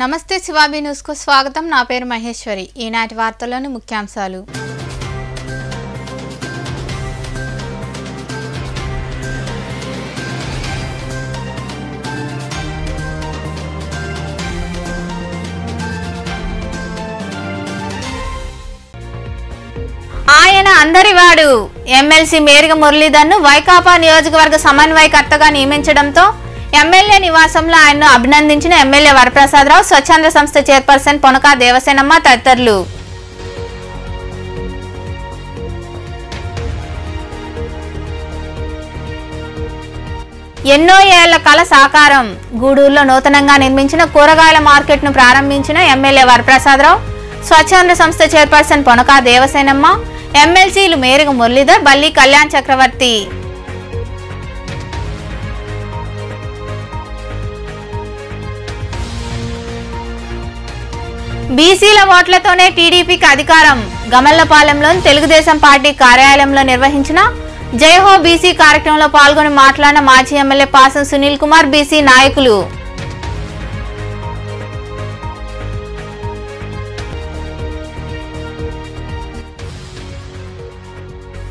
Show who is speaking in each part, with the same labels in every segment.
Speaker 1: నమస్తే శివాబీ న్యూస్ కు స్వాగతం। నా పేరు మహేశ్వరి। ఈనాటి వార్తల్లోని ముఖ్యాంశాలు। ఆయన అందరివాడు ఎమ్మెల్సీ మేరిగ మురళీధర్ను వైకాపా నియోజకవర్గ సమన్వయకర్తగా నియమించడంతో ఎమ్మెల్యే నివాసంలో ఆయన్ను అభినందించిన ఎమ్మెల్యే వరప్రసాదరావు, స్వచ్ఛంద సంస్థ చైర్పర్సన్ పొనకా దేవసేనమ్మ తదితరులు। ఎన్నో ఏళ్ల కల సాకారం। గూడూరులో నూతనంగా నిర్మించిన కూరగాయల మార్కెట్ను ప్రారంభించిన ఎమ్మెల్యే వరప్రసాదరావు, స్వచ్ఛంద సంస్థ చైర్పర్సన్ పొనకా దేవసేనమ్మ, ఎమ్మెల్సీలు మేరిగ మురళీధర్, బల్లి కళ్యాణ్ చక్రవర్తి। బీసీల ఓట్లతోనే టీడీపీకి అధికారం। గమల్లపాలెంలోని తెలుగుదేశం పార్టీ కార్యాలయంలో నిర్వహించిన జయహో బీసీ కార్యక్రమంలో పాల్గొని మాట్లాడిన మాజీ ఎమ్మెల్యే పాసం సునీల్ కుమార్, బీసీ నాయకులు।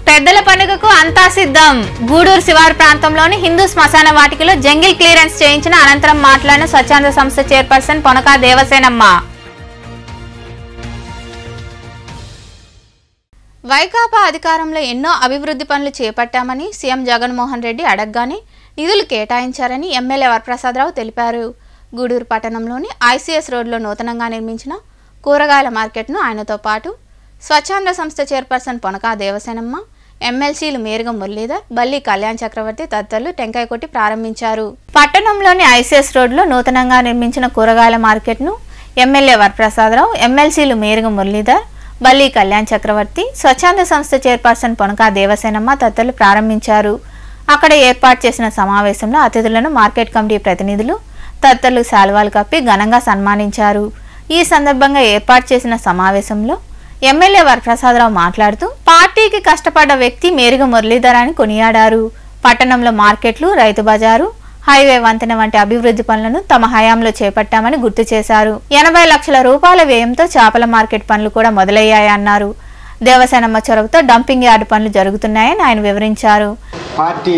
Speaker 1: పెద్దల పండుగకు అంతా సిద్ధం। గూడూరు శివారు ప్రాంతంలోని హిందూ శ్మశాన వాటికలో జంగిల్ క్లియరెన్స్ చేయించిన అనంతరం మాట్లాడిన స్వచ్ఛంద సంస్థ చైర్పర్సన్ పొనకా దేవసేనమ్మ। వైకాపా అధికారంలో ఎన్నో అభివృద్ధి పనులు చేపట్టామని సీఎం జగన్మోహన్ రెడ్డి అడగగానే నిధులు కేటాయించారని ఎమ్మెల్యే వరప్రసాదరావు తెలిపారు। గూడూరు పట్టణంలోని ఐసీఎస్ రోడ్లో నూతనంగా నిర్మించిన కూరగాయల మార్కెట్ను ఆయనతో పాటు స్వచ్ఛంద సంస్థ చైర్పర్సన్ పొనకా దేవసేనమ్మ, ఎమ్మెల్సీలు మేరిగ మురళీధర్, బల్లి కళ్యాణ్ చక్రవర్తి తదితరులు టెంకాయ కొట్టి ప్రారంభించారు। పట్టణంలోని ఐసీఎస్ రోడ్లో నూతనంగా నిర్మించిన కూరగాయల మార్కెట్ను ఎమ్మెల్యే వరప్రసాదరావు, ఎమ్మెల్సీలు మేరిగ మురళీధర్, బల్లి కళ్యాణ్ చక్రవర్తి, స్వచ్ఛంద సంస్థ చైర్పర్సన్ పొనకా దేవసేనమ్మ తదితరులు ప్రారంభించారు। అక్కడ ఏర్పాటు చేసిన సమావేశంలో అతిథులను మార్కెట్ కమిటీ ప్రతినిధులు తదితరులు శాల్వాలు కప్పి ఘనంగా సన్మానించారు। ఈ సందర్భంగా ఏర్పాటు చేసిన సమావేశంలో ఎమ్మెల్యే వరప్రసాదరావు మాట్లాడుతూ పార్టీకి కష్టపడ్డ వ్యక్తి మేరిగ మురళీధర్ అని కొనియాడారు। పట్టణంలో మార్కెట్లు, రైతు బజారు, హైవే వంతెన వంటి అభివృద్ధి పనులను తమ హయాంలో చేపట్టామని గుర్తు చేశారు। 80 లక్షల రూపాయల వ్యయంతో చేపల మార్కెట్ పనులు కూడా మొదలయ్యాయన్నారు। దేవసేనమ్మ చొరవతో డంపింగ్ యార్డు పనులు జరుగుతున్నాయని ఆయన వివరించారు।
Speaker 2: పార్టీ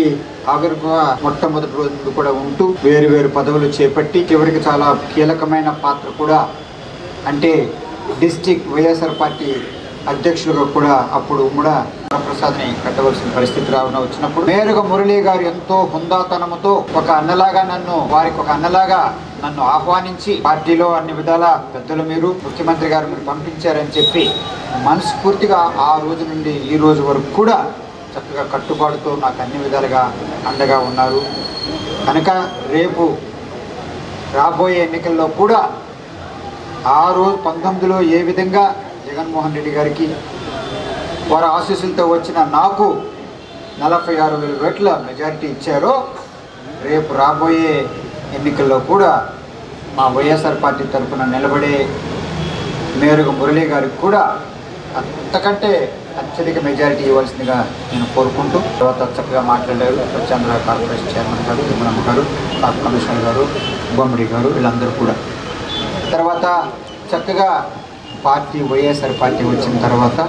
Speaker 2: ఆవిర్భావ మొట్టమొదటి రోజు కూడా ఉంటూ వేరు పదవులు చేపట్టి చివరికి చాలా కీలకమైన పాత్ర కూడా అంటే డిస్ట్రిక్ట్ వైఎస్ఆర్ పార్టీ అధ్యక్షులుగా కూడా అప్పుడు కూడా వరప్రసాద్ని కట్టవలసిన పరిస్థితి రావడం వచ్చినప్పుడు మేరుగ మురళీ గారు ఎంతో హుందాతనముతో ఒక అన్నలాగా నన్ను ఆహ్వానించి పార్టీలో అన్ని విధాల పెద్దలు మీరు ముఖ్యమంత్రి గారు మీరు పంపించారని చెప్పి మనస్ఫూర్తిగా ఆ రోజు నుండి ఈ రోజు వరకు కూడా చక్కగా కట్టుబాటుతో నాకు అన్ని విధాలుగా అండగా ఉన్నారు కనుక రేపు రాబోయే ఎన్నికల్లో కూడా ఆ రోజు 19లో ఏ విధంగా జగన్మోహన్ రెడ్డి గారికి వారి ఆశీస్సులతో వచ్చిన నాకు 46,000 ఓట్ల మెజారిటీ ఇచ్చారో రేపు రాబోయే ఎన్నికల్లో కూడా మా వైఎస్ఆర్ పార్టీ తరఫున నిలబడే మేరుగ మురళీ గారికి కూడా అంతకంటే అత్యధిక మెజారిటీ ఇవ్వాల్సిందిగా నేను కోరుకుంటూ తర్వాత చక్కగా మాట్లాడారు స్వచ్ఛంద కార్పొరేషన్ చైర్మన్ గారు, తిమ్మనమ్మ గారు, కమిషనర్ గారు, బొమ్మడి గారు వీళ్ళందరూ కూడా తర్వాత చక్కగా పార్టీ వైఎస్ఆర్ పార్టీ వచ్చిన తర్వాత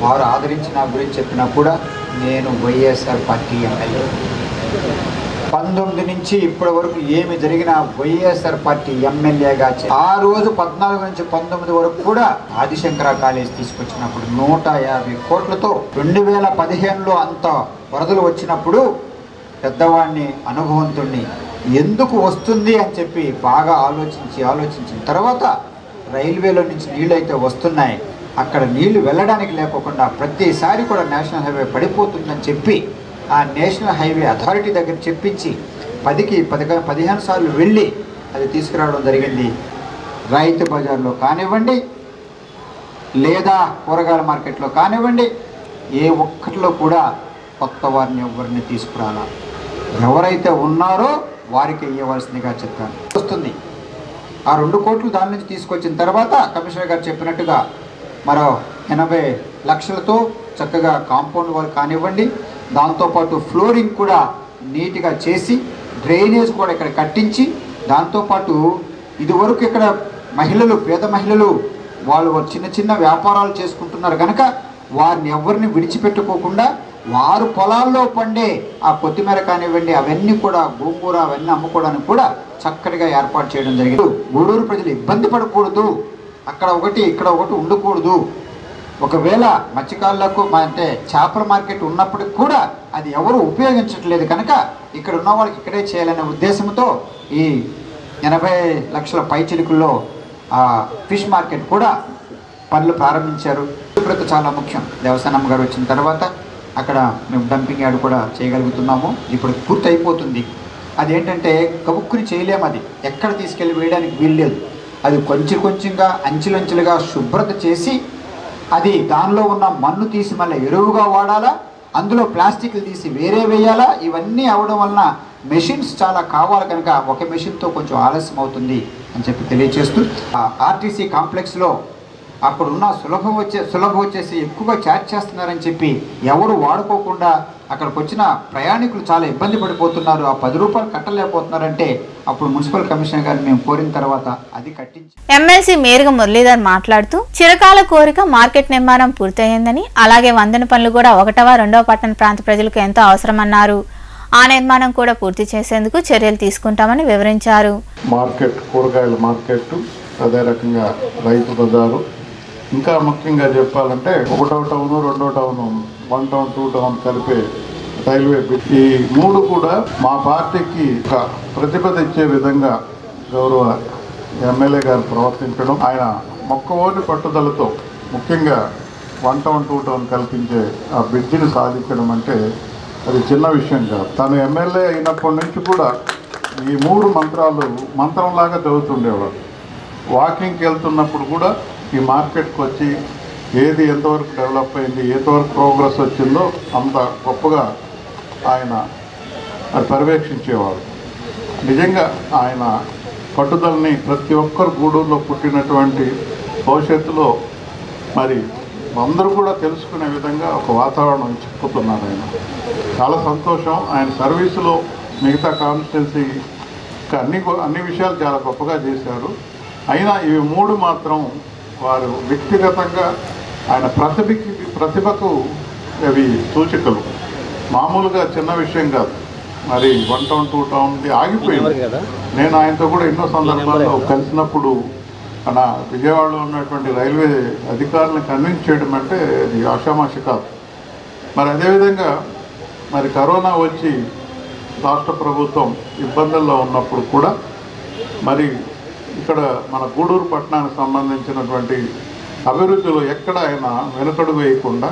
Speaker 2: వారు ఆదరించిన గురించి చెప్పినా కూడా నేను వైఎస్ఆర్ పార్టీ ఎమ్మెల్యే 19 నుంచి ఇప్పటి వరకు ఏమి జరిగినా వైఎస్ఆర్ పార్టీ ఎమ్మెల్యేగా ఆ రోజు 14 నుంచి 19 వరకు కూడా ఆదిశంకర కాలేజ్ తీసుకొచ్చినప్పుడు 150 కోట్లతో 2015లో అంత వరదలు వచ్చినప్పుడు పెద్దవాడిని అనుభవంతుణ్ణి ఎందుకు వస్తుంది అని చెప్పి బాగా ఆలోచించిన తర్వాత రైల్వేలో నుంచి నీళ్ళు అయితే వస్తున్నాయి అక్కడ నీళ్లు వెళ్ళడానికి లేకోకుండా ప్రతిసారి కూడా నేషనల్ హైవే పడిపోతుందని చెప్పి ఆ నేషనల్ హైవే అథారిటీ దగ్గర చెప్పించి 15 సార్లు వెళ్ళి అది తీసుకురావడం జరిగింది। రైతు బజార్లో కానివ్వండి లేదా కూరగాయల మార్కెట్లో కానివ్వండి ఏ ఒక్కటిలో కూడా కొత్త వారిని ఎవరిని తీసుకురాలా ఎవరైతే ఉన్నారో వారికి ఇవ్వవలసిందిగా చెప్పాను వస్తుంది। ఆ 2 కోట్లు దాని నుంచి తీసుకొచ్చిన తర్వాత కమిషనర్ గారు చెప్పినట్టుగా మరో 80 లక్షలతో చక్కగా కాంపౌండ్ వాల్ కానివ్వండి దాంతోపాటు ఫ్లోరింగ్ కూడా నీట్గా చేసి డ్రైనేజ్ కూడా ఇక్కడ కట్టించి దాంతోపాటు ఇదివరకు ఇక్కడ మహిళలు, పేద మహిళలు వాళ్ళు చిన్న చిన్న వ్యాపారాలు చేసుకుంటున్నారు కనుక వారిని ఎవరిని విడిచిపెట్టుకోకుండా వారు పొలాల్లో పండే ఆ కొత్తిమీర కానివ్వండి, అవన్నీ కూడా గోంగూర అవన్నీ అమ్ముకోవడానికి కూడా చక్కటిగా ఏర్పాటు చేయడం జరిగింది. గూడూరు ప్రజలు ఇబ్బంది పడకూడదు, అక్కడ ఒకటి ఇక్కడ ఒకటి ఉండకూడదు. ఒకవేళ మత్స్యకారులకు అంటే చేపల మార్కెట్ ఉన్నప్పటికి కూడా అది ఎవరు ఉపయోగించట్లేదు కనుక ఇక్కడ ఉన్న వాళ్ళకి ఇక్కడే చేయాలనే ఉద్దేశంతో ఈ 80 లక్షల పైచిలుకుల్లో ఫిష్ మార్కెట్ కూడా పనులు ప్రారంభించారు. శుభ్రత చాలా ముఖ్యం. దేవస్థానం గారు వచ్చిన తర్వాత అక్కడ మేము డంపింగ్ యార్డ్ కూడా చేయగలుగుతున్నాము. ఇప్పుడు పూర్తి అయిపోతుంది. అదేంటంటే కబుక్కుని చేయలేము, అది ఎక్కడ తీసుకెళ్ళి వేయడానికి వీల్లేదు. అది కొంచెం కొంచెంగా అంచెలంచెలుగా శుభ్రత చేసి అది దానిలో ఉన్న మన్ను తీసి మళ్ళీ ఎరువుగా వాడాలా, అందులో ప్లాస్టిక్లు తీసి వేరే వేయాలా. ఇవన్నీ అవడం వలన మెషిన్స్ చాలా కావాలి కనుక ఒక మెషిన్తో కొంచెం ఆలస్యం అవుతుంది అని చెప్పి తెలియజేస్తూ ఆర్టీసీ కాంప్లెక్స్లో అక్కడున్న సులభం వచ్చేసి ఎక్కువగా ఛార్జ్ చేస్తున్నారని చెప్పి ఎవరు వాడుకోకుండా అక్కడికి వచ్చిన ప్రయాణికులు చాలా ఇబ్బంది పడిపోతున్నారు. ఆ 10 రూపాయలు కట్టలేకపోతున్నారంటే అప్పుడు మున్సిపల్ కమిషనర్ గారిని మేము కోరిన తర్వాత అది కట్టించి
Speaker 1: ఎమ్మెల్సీ మేరుగ మురళీధర్ మాట్లాడుతూ చిరకాల కోరిక మార్కెట్ నిర్మాణం పూర్తయిందని, అలాగే వంతెన పనులు కూడా 1వ 2వ పట్టణ ప్రాంత ప్రజలకు ఎంతో అవసరమన్నారు. ఆ నిర్మాణం కూడా పూర్తి చేసేందుకు చర్యలు తీసుకుంటామని వివరించారు.
Speaker 3: మార్కెట్, కూరగాయల మార్కెట్, అదే రకంగా రైతు బజారు, ఇంకా ముఖ్యంగా చెప్పాలంటే 1వ టౌను, 2వ టౌను, 1 టౌన్ 2 టౌన్ కలిపే రైల్వే బ్రిడ్జ్, ఈ 3 కూడా మా పార్టీకి ఒక ప్రతిభ ఇచ్చే విధంగా గౌరవ ఎమ్మెల్యే గారు ప్రవర్తించడం, ఆయన మొక్కవోని పట్టుదలతో ముఖ్యంగా 1 టౌన్ 2 టౌన్ కల్పించే ఆ బ్రిడ్జిని సాధించడం అంటే అది చిన్న విషయం కాదు. తను ఎమ్మెల్యే అయినప్పటి నుంచి కూడా ఈ 3 మంత్రాలు మంత్రంలాగా చదువుతుండేవాడు. వాకింగ్కి వెళ్తున్నప్పుడు కూడా ఈ మార్కెట్కి వచ్చి ఏది ఎంతవరకు డెవలప్ అయింది, ఎంతవరకు ప్రోగ్రెస్ వచ్చిందో అంత గొప్పగా ఆయన పర్యవేక్షించేవాడు. నిజంగా ఆయన పట్టుదలని ప్రతి ఒక్కరు గూడూరులో పుట్టినటువంటి భవిష్యత్తులో మరి అందరూ కూడా తెలుసుకునే విధంగా ఒక వాతావరణం చెప్పుతున్నారు. ఆయన చాలా సంతోషం. ఆయన సర్వీసులో మిగతా కాన్స్టిట్యున్సీ అన్ని విషయాలు చాలా గొప్పగా చేశారు. అయినా ఇవి 3 మాత్రం వారు వ్యక్తిగతంగా ఆయన ప్రతిభకు అవి సూచికలు. మామూలుగా చిన్న విషయం కాదు. మరి 1 టౌన్ 2 టౌన్ది ఆగిపోయింది. నేను ఆయనతో కూడా ఎన్నో సందర్భాల్లో కలిసినప్పుడు మన విజయవాడలో ఉన్నటువంటి రైల్వే అధికారులను కన్విన్స్ చేయడం అంటే అది ఆషామాషి కాదు. మరి అదేవిధంగా మరి కరోనా వచ్చి రాష్ట్ర ప్రభుత్వం ఇబ్బందుల్లో ఉన్నప్పుడు కూడా మరి ఇక్కడ మన గూడూరు పట్టణానికి సంబంధించినటువంటి అభివృద్ధిలో ఎక్కడ ఆయన వెనుకడుగు వేయకుండా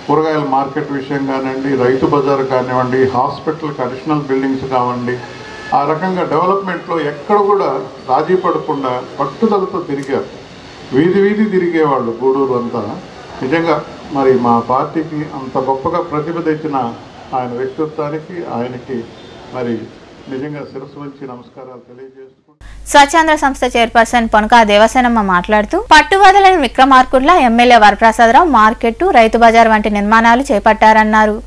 Speaker 3: కూరగాయల మార్కెట్ విషయం కానివ్వండి, రైతు బజార్ కానివ్వండి, హాస్పిటల్కి అడిషనల్ బిల్డింగ్స్ కావండి, ఆ రకంగా డెవలప్మెంట్లో ఎక్కడ కూడా రాజీ పడకుండా పట్టుదలతో తిరిగారు. వీధి తిరిగేవాళ్ళు గూడూరు అంతా. నిజంగా మరి మా పార్టీకి అంత గొప్పగా ప్రతిభ తెచ్చిన ఆయన వ్యక్తిత్వానికి ఆయనకి మరి నిజంగా శిరస్సు వంచి నమస్కారాలు తెలియజేసుకుంటూ
Speaker 1: స్వచ్ఛంద సంస్థ చైర్పర్సన్ పొనకా దేవసేనమ్మ మాట్లాడుతూ పట్టువదలని విక్రమార్కుడ్ల ఎమ్మెల్యే వరప్రసాదరావు మార్కెట్, రైతు బజార్ వంటి నిర్మాణాలు చేపట్టారన్నారు.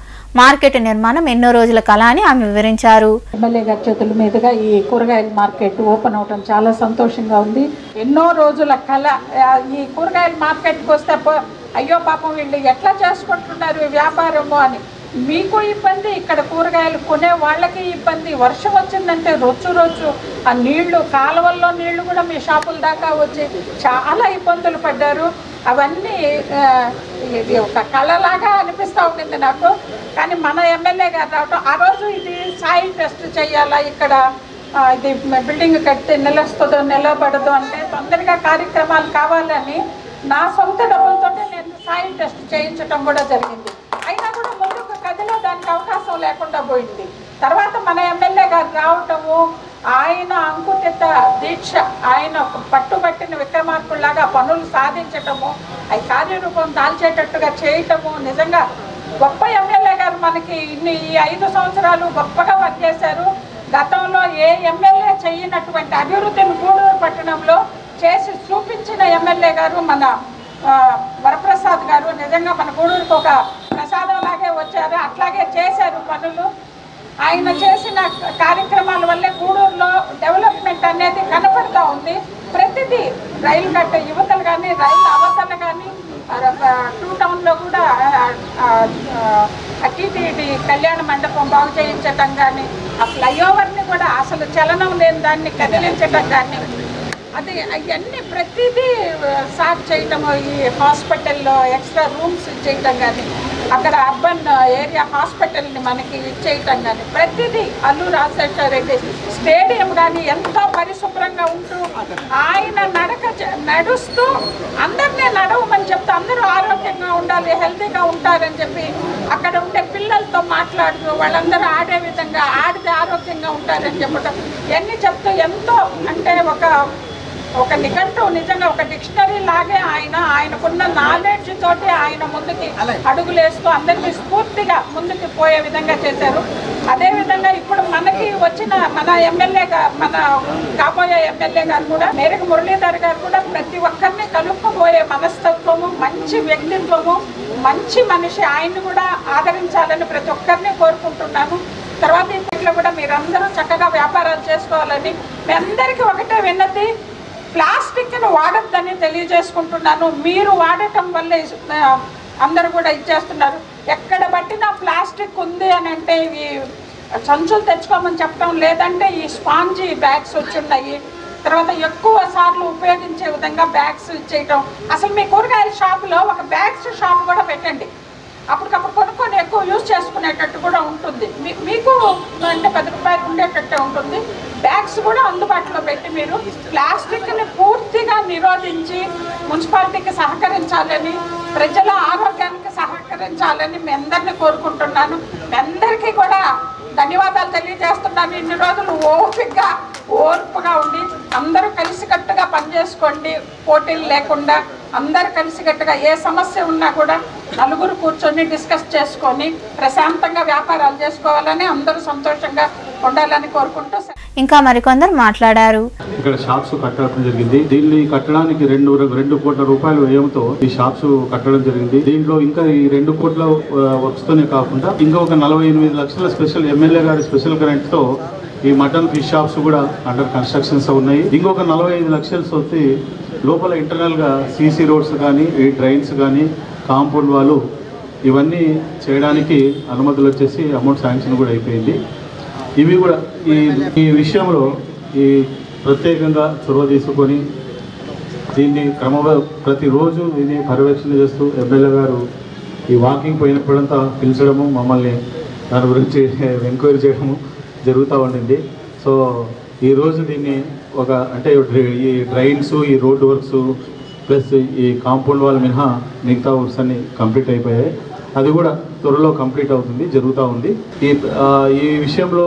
Speaker 1: మార్కెట్ నిర్మాణం ఎన్నో రోజుల కళ అని ఆమె వివరించారు.
Speaker 4: ఎమ్మెల్యే గారి చేతుల మీదుగా ఈ కూరగాయల మార్కెట్ ఓపెన్ అవటం చాలా సంతోషంగా ఉంది. ఎన్నో రోజుల కళ. ఈ కూరగాయల మార్కెట్కి వస్తే అయ్యో పాపం వీళ్ళు ఎట్లా చేసుకుంటున్నారు వ్యాపారము అని మీకు ఇబ్బంది, ఇక్కడ కూరగాయలు కొనే వాళ్ళకి ఇబ్బంది. వర్షం వచ్చిందంటే రొచ్చు ఆ నీళ్లు, కాలువల్లో నీళ్లు కూడా మీ షాపుల దాకా వచ్చి చాలా ఇబ్బందులు పడ్డారు. అవన్నీ ఒక కళలాగా అనిపిస్తూ ఉండింది నాకు. కానీ మన ఎమ్మెల్యే గారు రావటం, ఆ రోజు ఇది సాయిల్ టెస్ట్ చేయాలా, ఇక్కడ ఇది బిల్డింగ్ కడితే నిలుస్తుందో నిలబడదో అంటే తొందరగా కార్యక్రమాలు కావాలని నా సొంత డబ్బులతోనే నేను సాయిల్ టెస్ట్ చేయించడం కూడా జరిగింది. అయినా కూడా ముందుకు కదిలో దానికి అవకాశం లేకుండా పోయింది. తర్వాత మన ఎమ్మెల్యే గారు రావటము, ఆయన అంకుటిత దీక్ష, ఆయన పట్టుబట్టిన విక్రమార్కుల్లాగా పనులు సాధించటము, అవి కార్యరూపం దాల్చేటట్టుగా చేయటము, నిజంగా గొప్ప ఎమ్మెల్యే గారు మనకి ఈ 5 సంవత్సరాలు గొప్పగా పనిచేశారు. గతంలో ఏ ఎమ్మెల్యే చేయనటువంటి అభివృద్ధిని గూడూరు పట్టణంలో చేసి చూపించిన ఎమ్మెల్యే గారు మన వరప్రసాద్ గారు. నిజంగా మన గూడూరుకి ఒక ప్రసాదంలాగే వచ్చారు, అట్లాగే చేశారు పనులు. ఆయన చేసిన కార్యక్రమాల వల్లే గూడూరులో డెవలప్మెంట్ అనేది కనపడుతూ ఉంది. ప్రతిదీ రైలు గట్ట యువతలు కానీ రైలు అవతలు కానీ 2 టౌన్లో కూడా టీటీడీ కళ్యాణ మండపం బాగు చేయించటం కానీ, ఆ ఫ్లైఓవర్ని కూడా అసలు చలనం లేని దాన్ని కదిలించటం కానీ, అది అవన్నీ ప్రతిదీ సాఫ్ చేయటము, ఈ హాస్పిటల్లో ఎక్స్ట్రా రూమ్స్ ఇచ్చేయటం కానీ, అక్కడ అర్బన్ ఏరియా హాస్పిటల్ని మనకి ఇచ్చేయటం కానీ, ప్రతిదీ అల్లు రాజశేఖర రెడ్డి స్టేడియం కానీ ఎంతో పరిశుభ్రంగా ఉంటూ ఆయన నడుస్తూ అందరినీ నడవమని చెప్తే అందరూ ఆరోగ్యంగా ఉండాలి, హెల్తీగా ఉంటారని చెప్పి అక్కడ ఉండే పిల్లలతో మాట్లాడుతూ వాళ్ళందరూ ఆడే విధంగా ఆడితే ఆరోగ్యంగా ఉంటారని చెప్పటం ఇవన్నీ చెప్తూ ఎంతో అంటే ఒక నిఘంటు నిజంగా ఒక డిక్షనరీ లాగే ఆయనకున్న నాలెడ్జ్ తోటి ఆయన ముందుకి అడుగులేస్తూ అందరికీ స్ఫూర్తిగా ముందుకు పోయే విధంగా చేశారు. అదేవిధంగా ఇప్పుడు మనకి వచ్చిన మన మన కాబోయే ఎమ్మెల్యే గారు కూడా మేరకు మురళీధర్ గారు కూడా ప్రతి ఒక్కరిని కలుపుకుపోయే మనస్తత్వము, మంచి వ్యక్తిత్వము, మంచి మనిషి, ఆయన్ని కూడా ఆదరించాలని ప్రతి ఒక్కరిని కోరుకుంటున్నాను. తర్వాత ఇంట్లో కూడా మీరందరూ చక్కగా వ్యాపారాలు చేసుకోవాలని మీ అందరికీ ఒకటే విన్నతి, ప్లాస్టిక్ను వాడొద్దని తెలియజేసుకుంటున్నాను. మీరు వాడటం వల్ల అందరూ కూడా ఇచ్చేస్తున్నారు. ఎక్కడ పట్టినా ప్లాస్టిక్ ఉంది అని అంటే ఇవి సంచులు తెచ్చుకోమని చెప్పడం, లేదంటే ఈ స్పాంజీ బ్యాగ్స్ వచ్చున్నాయి. తర్వాత ఎక్కువ సార్లు ఉపయోగించే విధంగా బ్యాగ్స్ ఇచ్చేయటం. అసలు మీ కూరగాయల షాపులో ఒక బ్యాగ్స్ షాప్ కూడా పెట్టండి, అప్పటికప్పుడు కొనుక్కొని ఎక్కువ యూజ్ చేసుకునేటట్టు కూడా ఉంటుంది. మీకు అంటే 10 రూపాయలు ఉండేటట్టే ఉంటుంది. బ్యాగ్స్ కూడా అందుబాటులో పెట్టి మీరు ప్లాస్టిక్ని పూర్తిగా నిరోధించి మున్సిపాలిటీకి సహకరించాలని, ప్రజల ఆరోగ్యానికి సహకరించాలని మీ అందరినీ కోరుకుంటున్నాను. మీ అందరికీ కూడా ధన్యవాదాలు తెలియజేస్తున్నాను. ఇన్ని రోజులు ఓర్పుగా ఉండి అందరూ కలిసికట్టుగా పనిచేసుకోండి, పోటీలు లేకుండా అందరూ కలిసికట్టుగా ఏ సమస్య ఉన్నా కూడా నలుగురు కూర్చొని డిస్కస్ చేసుకొని ప్రశాంతంగా వ్యాపారాలు చేసుకోవాలని, అందరూ సంతోషంగా ఉండాలని కోరుకుంటూ
Speaker 1: ఇంకా మరికొందరు మాట్లాడారు.
Speaker 5: ఇక్కడ షాప్స్ కట్టడం జరిగింది. దీన్ని కట్టడానికి 2 కోట్ల రూపాయల వ్యయంతో ఈ షాప్స్ కట్టడం జరిగింది. దీంట్లో ఇంకా ఈ 2 కోట్ల వర్క్స్ తోనే కాకుండా ఇంకా ఒక 48 లక్షల స్పెషల్ ఎమ్మెల్యే గారి స్పెషల్ గ్రాంట్ తో ఈ మటన్ ఫిష్ షాప్స్ కూడా అండర్ కన్స్ట్రక్షన్స్ ఉన్నాయి. ఇంకొక 45 లక్షలు వచ్చి లోపల ఇంటర్నల్ గా సీసీ రోడ్స్ కానీ, ఈ డ్రైన్స్ కానీ, కాంపౌండ్ వాళ్ళు ఇవన్నీ చేయడానికి అనుమతులు వచ్చేసి అమౌంట్ శాంక్షన్ కూడా అయిపోయింది. ఇవి కూడా ఈ విషయంలో ఈ ప్రత్యేకంగా చొరవ తీసుకొని దీన్ని ప్రతిరోజు దీన్ని పర్యవేక్షణ చేస్తూ ఎమ్మెల్యే గారు ఈ వాకింగ్ పోయినప్పుడంతా పిలిచడము, మమ్మల్ని దాని గురించి ఎంక్వైరీ చేయడము జరుగుతూ ఉండింది. సో ఈరోజు దీన్ని అంటే ఈ డ్రైన్స్, ఈ రోడ్ వర్క్స్ ప్లస్ ఈ కాంపౌండ్ వాల్ మినహా మిగతా వర్క్స్ అన్ని కంప్లీట్ అయిపోయాయి. అది కూడా త్వరలో కంప్లీట్ అవుతుంది, జరుగుతూ ఉంది. ఈ విషయంలో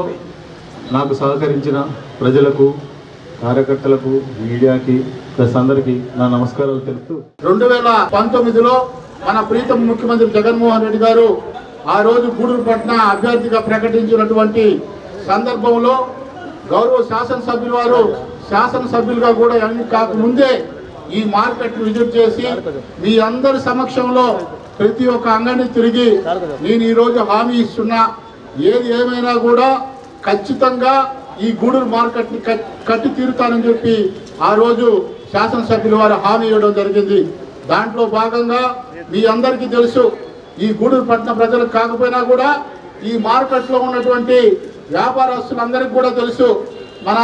Speaker 5: నాకు సహకరించిన ప్రజలకు, కార్యకర్తలకు, మీడియాకి ప్లస్ అందరికీ నా నమస్కారాలు తెలుపుతూ
Speaker 3: 2019లో మన ప్రీతం ముఖ్యమంత్రి జగన్మోహన్ రెడ్డి గారు ఆ రోజు గూడూరు పట్టణ అభ్యర్థిగా ప్రకటించినటువంటి సందర్భంలో గౌరవ శాసనసభ్యుల వారు శాసనసభ్యులుగా కూడా అన్ని కాకముందే ఈ మార్కెట్ విజిట్ చేసి మీ అందరి సమక్షంలో ప్రతి ఒక్క అంగడిని తిరిగి నేను ఈరోజు హామీ ఇస్తున్నా, ఏది ఏమైనా కూడా ఖచ్చితంగా ఈ గూడూరు మార్కెట్ని కట్టి తీరుతానని చెప్పి ఆ రోజు శాసనసభ్యుల వారు హామీ ఇవ్వడం జరిగింది. దాంట్లో భాగంగా మీ అందరికీ తెలుసు, ఈ గూడూరు పట్టణ ప్రజలకు కాకపోయినా కూడా ఈ మార్కెట్లో ఉన్నటువంటి వ్యాపారస్తులందరికీ కూడా తెలుసు, మన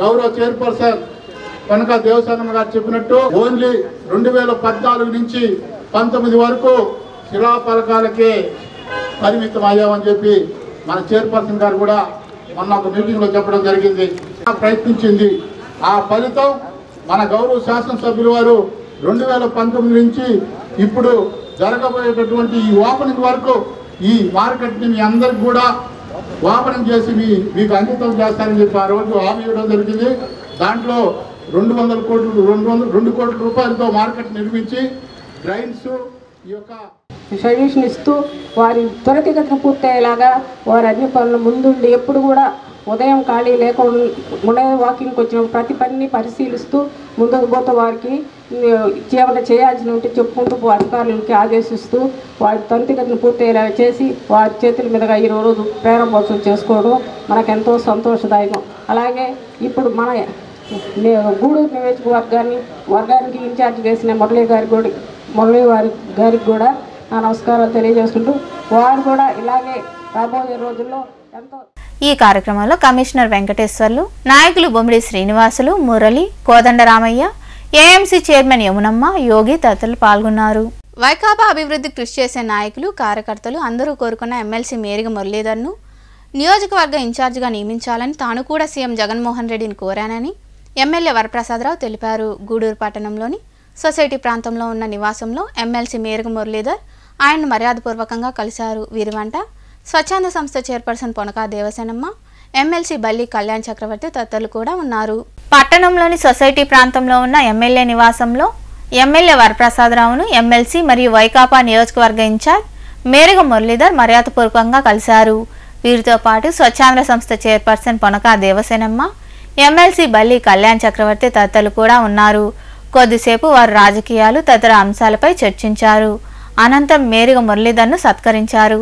Speaker 3: గౌరవ చైర్పర్సన్ కనుక దేవస్థానం గారు చెప్పినట్టు ఓన్లీ 2014 నుంచి 19 వరకు శిలాఫలకాలకే పరిమితం అయ్యామని చెప్పి మన చైర్పర్సన్ గారు కూడా మొన్న ఒక మీటింగ్లో చెప్పడం జరిగింది. ప్రయత్నించింది. ఆ ఫలితం మన గౌరవ శాసనసభ్యుల వారు 2019 నుంచి ఇప్పుడు జరగబోయేటటువంటి ఈ ఓపెనింగ్ వరకు ఈ మార్కెట్ని మీ అందరికి కూడా ఓపెనింగ్ చేసి మీకు అంకితం చేస్తారని చెప్పి ఆ రోజు హామీ ఇవ్వడం జరిగింది. దాంట్లో 2 కోట్ల రూపాయలతో మార్కెట్ నిర్మించి డ్రైన్స్ ఈ యొక్క
Speaker 4: సజెషన్ ఇస్తూ వారి త్వరితగతిన పూర్తయ్యేలాగా వారి అన్ని పనులు ముందుండి ఎప్పుడు కూడా ఉదయం ఖాళీ లేకుండా వాకింగ్కి వచ్చిన ప్రతి పనిని పరిశీలిస్తూ ముందుకు పోతే వారికి ఏమైనా చేయాల్సిన ఉంటే చెప్పుకుంటూ అధికారులకి ఆదేశిస్తూ వారి త్వరితగతిన పూర్తయ్యేలా చేసి వారి చేతుల మీదుగా ఈరోజు ప్రారంభోత్సవం చేసుకోవడం మనకెంతో సంతోషదాయకం. అలాగే ఇప్పుడు మన గూడూరు వర్గానికి ఇన్ఛార్జ్ వేసిన మురళీ గారికి కూడా నా నమస్కారాలు తెలియజేసుకుంటూ వారు కూడా ఇలాగే రాబోయే రోజుల్లో ఎంతో.
Speaker 1: ఈ కార్యక్రమంలో కమిషనర్ వెంకటేశ్వర్లు, నాయకులు బొమ్మిడి శ్రీనివాసులు, మురళి, కోదండరామయ్య, ఏఎంసీ చైర్మన్ యమునమ్మ, యోగి తదితరులు పాల్గొన్నారు. వైకాపా అభివృద్ధికి కృషి చేసే నాయకులు, కార్యకర్తలు అందరూ కోరుకున్న ఎమ్మెల్సీ మేరిగ మురళీధర్ను నియోజకవర్గ ఇన్ఛార్జిగా నియమించాలని తాను కూడా సీఎం జగన్మోహన్ రెడ్డిని కోరానని ఎమ్మెల్యే వరప్రసాదరావు తెలిపారు. గూడూరు పట్టణంలోని సొసైటీ ప్రాంతంలో ఉన్న నివాసంలో ఎమ్మెల్సీ మేరిగ మురళీధర్ ఆయన్ను మర్యాదపూర్వకంగా కలిశారు. వీరి వెంట స్వచ్ఛంద సంస్థ చైర్పర్సన్ పొనకా దేవసేనమ్మ, ఎమ్మెల్సీ బల్లి కళ్యాణ్ చక్రవర్తి తదితరులు కూడా ఉన్నారు. పట్టణంలోని సొసైటీ ప్రాంతంలో ఉన్న ఎమ్మెల్యే నివాసంలో ఎమ్మెల్యే వరప్రసాదరావును ఎమ్మెల్సీ మరియు వైకాపా నియోజకవర్గ ఇన్ఛార్జ్ మేరిగ మురళీధర్ మర్యాదపూర్వకంగా కలిశారు. వీరితో పాటు స్వచ్ఛంద సంస్థ చైర్పర్సన్ పొనకా దేవసేనమ్మ, ఎమ్మెల్సీ బల్లి కళ్యాణ్ చక్రవర్తి తదితరులు కూడా ఉన్నారు. కొద్దిసేపు వారు రాజకీయాలు తదితర అంశాలపై చర్చించారు. అనంతరం మేరిగ మురళీధర్ను సత్కరించారు.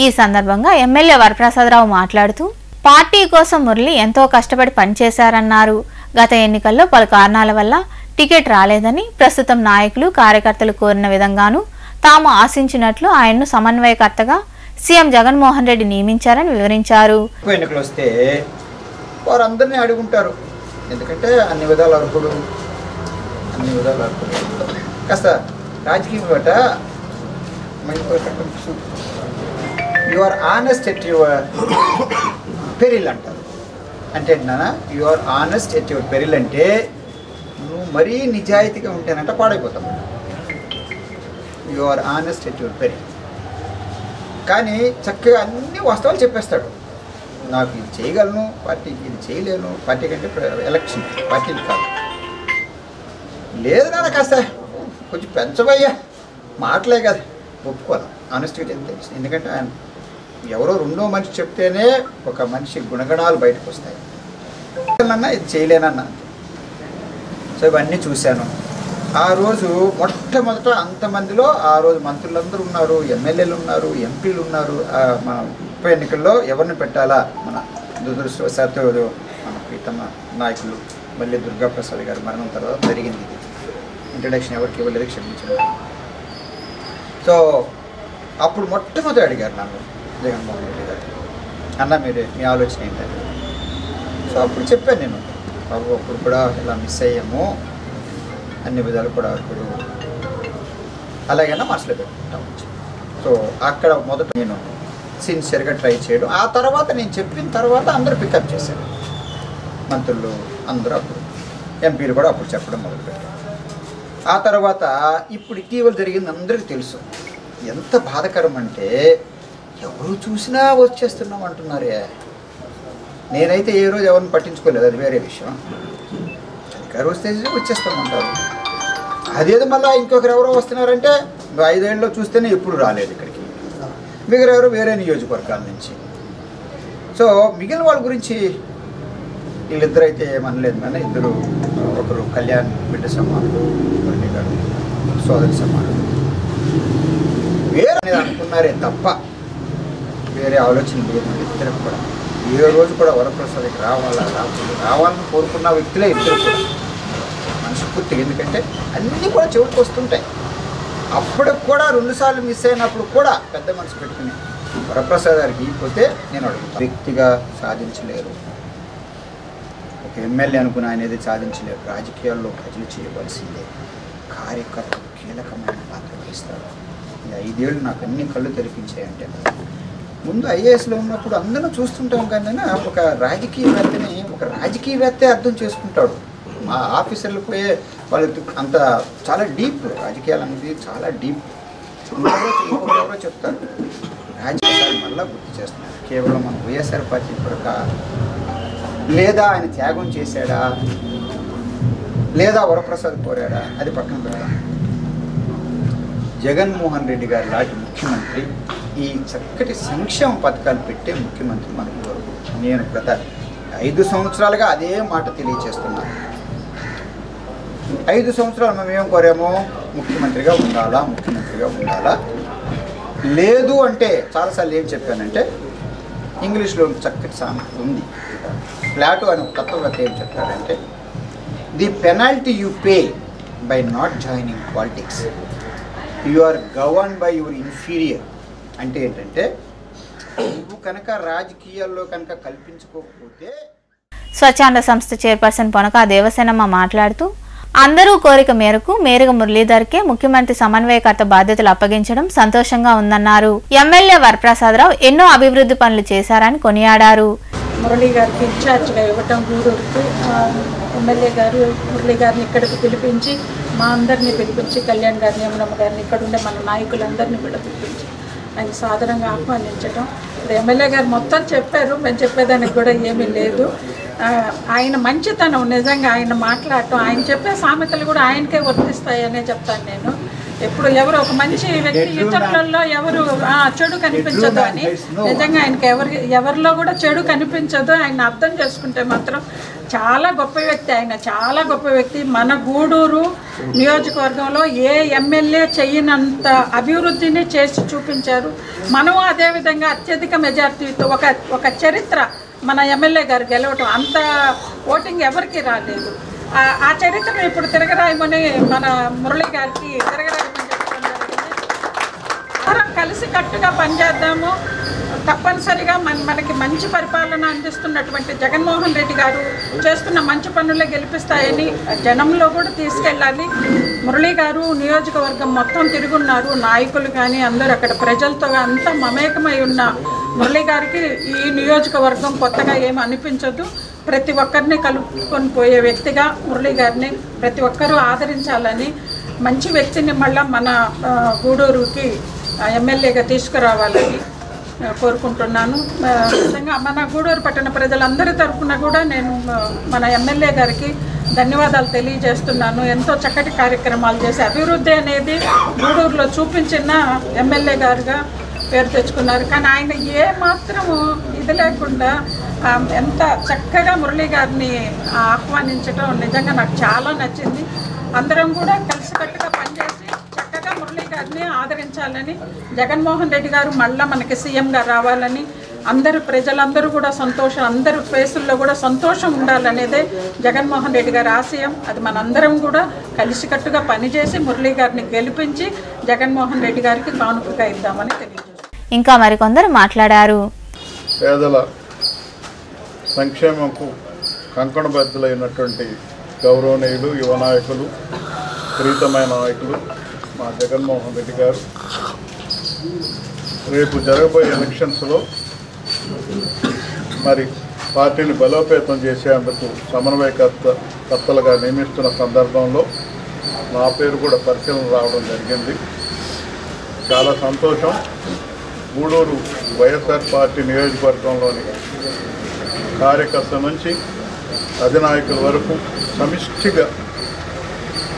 Speaker 1: ఈ సందర్భంగా ఎమ్మెల్యే వరప్రసాదరావు మాట్లాడుతూ పార్టీ కోసం మురళి ఎంతో కష్టపడి పనిచేశారన్నారు. గత ఎన్నికల్లో పలు కారణాల వల్ల టికెట్ రాలేదని, ప్రస్తుతం నాయకులు కార్యకర్తలు కోరిన విధంగానూ తాము ఆశించినట్లు ఆయన్ను సమన్వయకర్తగా సీఎం జగన్మోహన్ రెడ్డి నియమించారని వివరించారు.
Speaker 2: ఎన్నికలు వస్తే వారందరినీ అడుగుంటారు, ఎందుకంటే అన్ని విధాలు అర్హుడు కాస్త రాజకీయం బట్ట you are honest at your peril అంటారు. అంటే నాన్న you are honest at your peril అంటే నువ్వు మరీ నిజాయితీగా ఉంటేనంట పాడైపోతావు. You are honest at your peril. కానీ చక్కగా అన్ని వాస్తవాలు చెప్పేస్తాడు. నాకు ఇది చేయగలను, పార్టీకి ఇది చేయలేను, పార్టీ కంటే ఎలక్షన్ పార్టీలు కాదు. లేదు నాన్న కాస్త కొంచెం పెంచబయ్యా, మాటలే కదా ఒప్పుకోను, ఆనెస్ట్గా చెప్తే. ఎందుకంటే ఆయన ఎవరో రెండో మనిషి చెప్తేనే ఒక మనిషి గుణగణాలు బయటకు వస్తాయి. అన్నా ఇది చేయలేనన్నా. సో ఇవన్నీ చూశాను. ఆ రోజు మొట్టమొదట అంతమందిలో ఆ రోజు మంత్రులందరూ ఉన్నారు, ఎమ్మెల్యేలు ఉన్నారు, ఎంపీలు ఉన్నారు. మన ఉప ఎన్నికల్లో ఎవరిని పెట్టాలా, మన దురదృష్టవశాత్తు మన ప్రీతమ నాయకులు మళ్ళీ దుర్గాప్రసాద్ గారు మరణం తర్వాత జరిగింది. ఇంట్రడక్షన్ ఎవరికి ఇవ్వలేదు, క్షమించారు. సో అప్పుడు మొట్టమొదటి అడిగారు నన్ను జగన్మోహన్ రెడ్డి గారు, అన్న మీరు మీ ఆలోచన ఏంటంటే. సో అప్పుడు చెప్పాను నేను, బాబు అప్పుడు కూడా ఇలా మిస్ అయ్యాము, అన్ని విధాలు కూడా ఇప్పుడు అలాగైనా మనసులో పెట్టుకుంటాం. సో అక్కడ మొదట నేను సిన్సియర్గా ట్రై చేయడం, ఆ తర్వాత నేను చెప్పిన తర్వాత అందరూ పికప్ చేశారు. మంత్రులు అందరూ అప్పుడు, ఎంపీలు కూడా అప్పుడు చెప్పడం మొదలుపెట్టారు. ఆ తర్వాత ఇప్పుడు ఇటీవల జరిగింది అందరికీ తెలుసు. ఎంత బాధకరం అంటే ఎవరు చూసినా వచ్చేస్తున్నాం అంటున్నారే. నేనైతే ఏ రోజు ఎవరిని పట్టించుకోలేదు, అది వేరే విషయం. చలికారు వస్తే వచ్చేస్తామంటారు. అదేదో మళ్ళీ ఇంకొకరు ఎవరో వస్తున్నారంటే 5 ఏళ్ళలో చూస్తేనే ఎప్పుడు రాలేదు ఇక్కడికి, మిగరెవరో వేరే నియోజకవర్గాల నుంచి. సో మిగిలిన వాళ్ళ గురించి వీళ్ళిద్దరైతే ఏమనలేదు. కానీ ఇద్దరు, ఒకరు కళ్యాణ్ బిడ్డ సమానుడు, మురళి గారు సోదరి సమానుడు, వేరే అనుకున్నారే తప్ప వేరే ఆలోచన లేదు ఇద్దరు కూడా. ఏ రోజు కూడా వరప్రసాద్కి రావాలని కోరుకున్న వ్యక్తులే ఇద్దరు కూడా మనస్ఫూర్తిగా. ఎందుకంటే అన్నీ కూడా చెవులకు వస్తుంటాయి. అప్పటికి కూడా 2 సార్లు మిస్ అయినప్పుడు కూడా పెద్ద మనసు పెట్టుకుని వరప్రసాద్ గారికి ఇకపోతే నేను అడుగుతాను. వ్యక్తిగా సాధించలేరు, ఒక ఎమ్మెల్యే అనుకుని ఆయన ఏది సాధించలేరు. రాజకీయాల్లో ప్రజలు చేయవలసిందే. కార్యకర్తలు కీలకమైన పాత్ర వహిస్తారు. ఈ 5 ఏళ్ళు నాకు అన్ని కళ్ళు తెరిపించాయంటే, ముందు ఐఏఎస్లో ఉన్నప్పుడు అందరూ చూస్తుంటాం. కానీ ఒక రాజకీయవేత్తని ఒక రాజకీయవేత్తే అర్థం చేసుకుంటాడు. మా ఆఫీసర్లు పోయే వాళ్ళు అంత చాలా డీప్, రాజకీయాలు అనేది చాలా డీప్. ఇంకొకరెవరో చెప్తారు, రాజకీయాలు మళ్ళీ గుర్తు చేస్తున్నారు. కేవలం మన వైఎస్ఆర్ పార్టీ కొరక, లేదా ఆయన త్యాగం చేశాడా, లేదా వరప్రసాద్ కోరాడా, అది పక్కన పెడతాం. జగన్మోహన్ రెడ్డి గారు లాంటి ముఖ్యమంత్రి, ఈ చక్కటి సంక్షేమ పథకాలు పెట్టే ముఖ్యమంత్రి మనకి వరకు. నేను గత 5 సంవత్సరాలుగా అదే మాట తెలియచేస్తున్నాను. 5 సంవత్సరాలు మేము ఏం కోరామో, ముఖ్యమంత్రిగా ఉండాలా. లేదు అంటే చాలాసార్లు ఏం చెప్పానంటే, ఇంగ్లీష్లో చక్కటి సామెత ఉంది. ప్లాటో అని ఒక తత్వవేత్త ఏం చెప్పారంటే, the penalty you pay by not joining politics, you are govern by your inferior. అంటే ఏంటంటే నువ్వు కనుక రాజకీయాల్లో కనుక కల్పించుకోకపోతే.
Speaker 1: స్వచ్ఛంద సంస్థ చైర్పర్సన్ పొనక దేవసేనమ్మ మాట్లాడుతూ అందరూ కోరిక మేరకు మేరుగ మురళీధర్కే ముఖ్యమంత్రి సమన్వయకర్త బాధ్యతలు అప్పగించడం సంతోషంగా ఉందన్నారు. ఎమ్మెల్యే వరప్రసాదరావు ఎన్నో అభివృద్ధి పనులు చేశారని కొనియాడారు.
Speaker 4: మురళీ గారికి ఇన్ఛార్జ్గా ఇవ్వటం గూడూరుకి, ఎమ్మెల్యే గారు మురళీ గారిని ఇక్కడికి పిలిపించి మా అందరినీ పిలిపించి, కళ్యాణ్ గారిని, యమునమ్మ గారిని, ఇక్కడ ఉండే మన నాయకులందరినీ కూడా పిలిపించి ఆయన సాధారణంగా ఆహ్వానించడం. ఇప్పుడు ఎమ్మెల్యే గారు మొత్తం చెప్పారు, మేము చెప్పేదానికి కూడా ఏమీ లేదు. ఆయన మంచితనం నిజంగా, ఆయన మాట్లాడటం, ఆయన చెప్పే సామెతలు కూడా ఆయనకే వర్తిస్తాయనే చెప్తాను నేను. ఎప్పుడు ఎవరు ఒక మంచి వ్యక్తి ఇతరులలో ఎవరు చెడు కనిపించదు అని, నిజంగా ఆయనకి ఎవరిలో కూడా చెడు కనిపించదు. ఆయన అర్థం చేసుకుంటే మాత్రం చాలా గొప్ప వ్యక్తి. ఆయన చాలా గొప్ప వ్యక్తి. మన గూడూరు నియోజకవర్గంలో ఏ ఎమ్మెల్యే చేయనంత అభివృద్ధిని చేసి చూపించారు. మనం అదేవిధంగా అత్యధిక మెజార్టీతో ఒక చరిత్ర మన ఎమ్మెల్యే గారు గెలవటం, అంత ఓటింగ్ ఎవరికి రాలేదు. ఆ చరిత్రను ఇప్పుడు తిరగరాయమని మన మురళి గారికి తిరగరాయమని చెప్పడం జరిగింది. అందరం కలిసి కట్టుగా పనిచేద్దాము. తప్పనిసరిగా మనకి మంచి పరిపాలన అందిస్తున్నటువంటి జగన్మోహన్ రెడ్డి గారు చేస్తున్న మంచి పనులే గెలిపిస్తాయని జనంలో కూడా తీసుకెళ్ళాలి. మురళి గారు నియోజకవర్గం మొత్తం తిరుగున్నారు, నాయకులు కానీ అందరూ అక్కడ ప్రజలతో అంతా మమేకమై ఉన్న మురళి గారికి ఈ నియోజకవర్గం కొత్తగా ఏమి అనిపించదు. ప్రతి ఒక్కరిని కలుపుకొని పోయే వ్యక్తిగా మురళి గారిని ప్రతి ఒక్కరూ ఆదరించాలని, మంచి వ్యక్తిని మళ్ళీ మన గూడూరుకి ఎమ్మెల్యేగా తీసుకురావాలని కోరుకుంటున్నాను. నిజంగా మన గూడూరు పట్టణ ప్రజలందరి తరఫున కూడా నేను మన ఎమ్మెల్యే గారికి ధన్యవాదాలు తెలియజేస్తున్నాను. ఎంతో చక్కటి కార్యక్రమాలు చేసి అభివృద్ధి అనేది గూడూరులో చూపించిన ఎమ్మెల్యే గారుగా పేరు తెచ్చుకున్నారు. కానీ ఆయన ఏ మాత్రము ఇది లేకుండా ఎంత చక్కగా మురళి గారిని ఆహ్వానించడం నిజంగా నాకు చాలా నచ్చింది. అందరం కూడా కలిసికట్టుగా పనిచేసి చక్కగా మురళి గారిని ఆదరించాలని, జగన్మోహన్ రెడ్డి గారు మళ్ళీ మనకి సీఎంగా రావాలని, అందరూ ప్రజలందరూ కూడా సంతోషం, అందరూ ఫేసుల్లో కూడా సంతోషం ఉండాలనేదే జగన్మోహన్ రెడ్డి గారి ఆశయం. అది మనందరం కూడా కలిసికట్టుగా పనిచేసి మురళి గారిని గెలిపించి జగన్మోహన్ రెడ్డి గారికి కానుకగా ఇద్దామని తెలియజేస్తాం.
Speaker 1: ఇంకా మరికొందరు మాట్లాడారు.
Speaker 3: పేదల సంక్షేమంకు కంకణబద్ధులైనటువంటి గౌరవనీయులు, యువ నాయకులు, ప్రీతమైన నాయకులు మా జగన్మోహన్ రెడ్డి గారు రేపు జరగబోయే ఎలక్షన్స్లో మరి పార్టీని బలోపేతం చేసేందుకు సమన్వయకర్తలుగా నియమిస్తున్న సందర్భంలో నా పేరు కూడా పరిశీలన రావడం జరిగింది. చాలా సంతోషం. గూడూరు వైఎస్ఆర్ పార్టీ నియోజకవర్గంలోని కార్యకర్త నుంచి అధినాయకుల వరకు సమిష్టిగా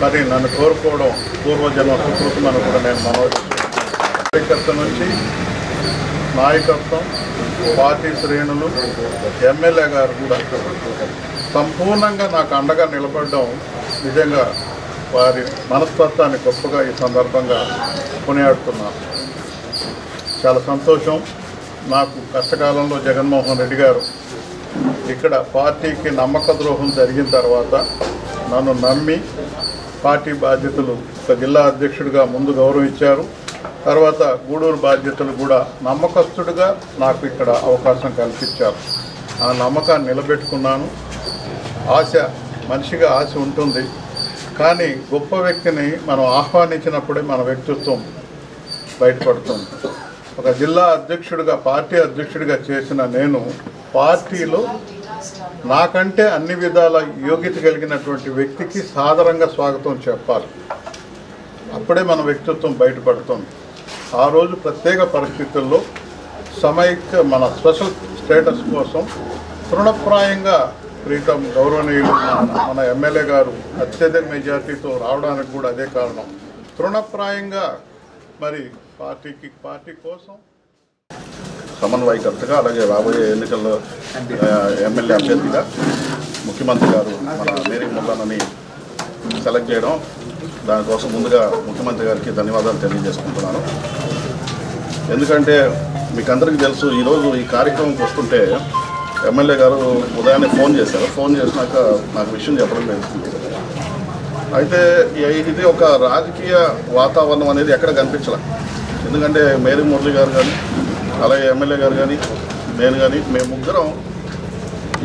Speaker 3: మరి నన్ను కోరుకోవడం పూర్వజన్మ సుకృతమని కూడా నేను మనవి. కార్యకర్త నుంచి నాయకత్వం, పార్టీ శ్రేణులు, ఎమ్మెల్యే గారు కూడా సంపూర్ణంగా నాకు అండగా నిలబడడం నిజంగా వారి మనస్తత్వాన్ని గొప్పగా ఈ సందర్భంగా కొనియాడుతున్నాను. చాలా సంతోషం. నాకు కష్టకాలంలో జగన్మోహన్ రెడ్డి గారు ఇక్కడ పార్టీకి నమ్మక ద్రోహం జరిగిన తర్వాత నన్ను నమ్మి పార్టీ బాధ్యతలు ఒక జిల్లా అధ్యక్షుడిగా ముందు గౌరవించారు. తర్వాత గూడూరు బాధ్యతలు కూడా నమ్మకస్తుడిగా నాకు ఇక్కడ అవకాశం కల్పించారు. ఆ నమ్మకాన్ని నిలబెట్టుకున్నాను. ఆశ, మనిషిగా ఆశ ఉంటుంది, కానీ గొప్ప వ్యక్తిని మనం ఆహ్వానించినప్పుడే మన వ్యక్తిత్వం బయటపడుతుంది. ఒక జిల్లా అధ్యక్షుడిగా, పార్టీ అధ్యక్షుడిగా చేసిన నేను పార్టీలో నాకంటే అన్ని విధాల యోగ్యత కలిగినటువంటి వ్యక్తికి సాదరంగా స్వాగతం చెప్పాలి. అప్పుడే మన వ్యక్తిత్వం బయటపడుతుంది. ఆ రోజు ప్రత్యేక పరిస్థితుల్లో మన స్పెషల్ స్టేటస్ కోసం తృణప్రాయంగా ప్రీతం గౌరవనీయులు మన ఎమ్మెల్యే గారు అత్యధిక మెజార్టీతో రావడానికి కూడా అదే కారణం. తృణప్రాయంగా మరి పార్టీ కోసం
Speaker 6: సమన్వయకర్తగా, అలాగే రాబోయే ఎన్నికల్లో ఎమ్మెల్యే అభ్యర్థిగా ముఖ్యమంత్రి గారు మన మేరీ ముల్లానని సెలెక్ట్ చేయడం, దానికోసం ముందుగా ముఖ్యమంత్రి గారికి ధన్యవాదాలు తెలియజేసుకుంటున్నాను. ఎందుకంటే మీకు అందరికీ తెలుసు, ఈరోజు ఈ కార్యక్రమంకి వస్తుంటే ఎమ్మెల్యే గారు ఉదయాన్నే ఫోన్ చేశారు. ఫోన్ చేసినాక నాకు విషయం చెప్పడం జరిగింది. అయితే ఇది ఒక రాజకీయ వాతావరణం అనేది ఎక్కడ కనిపించలే. ఎందుకంటే మేరీ మురళి గారు కానీ, అలాగే ఎమ్మెల్యే గారు కానీ, నేను కానీ, మేము ముగ్గురం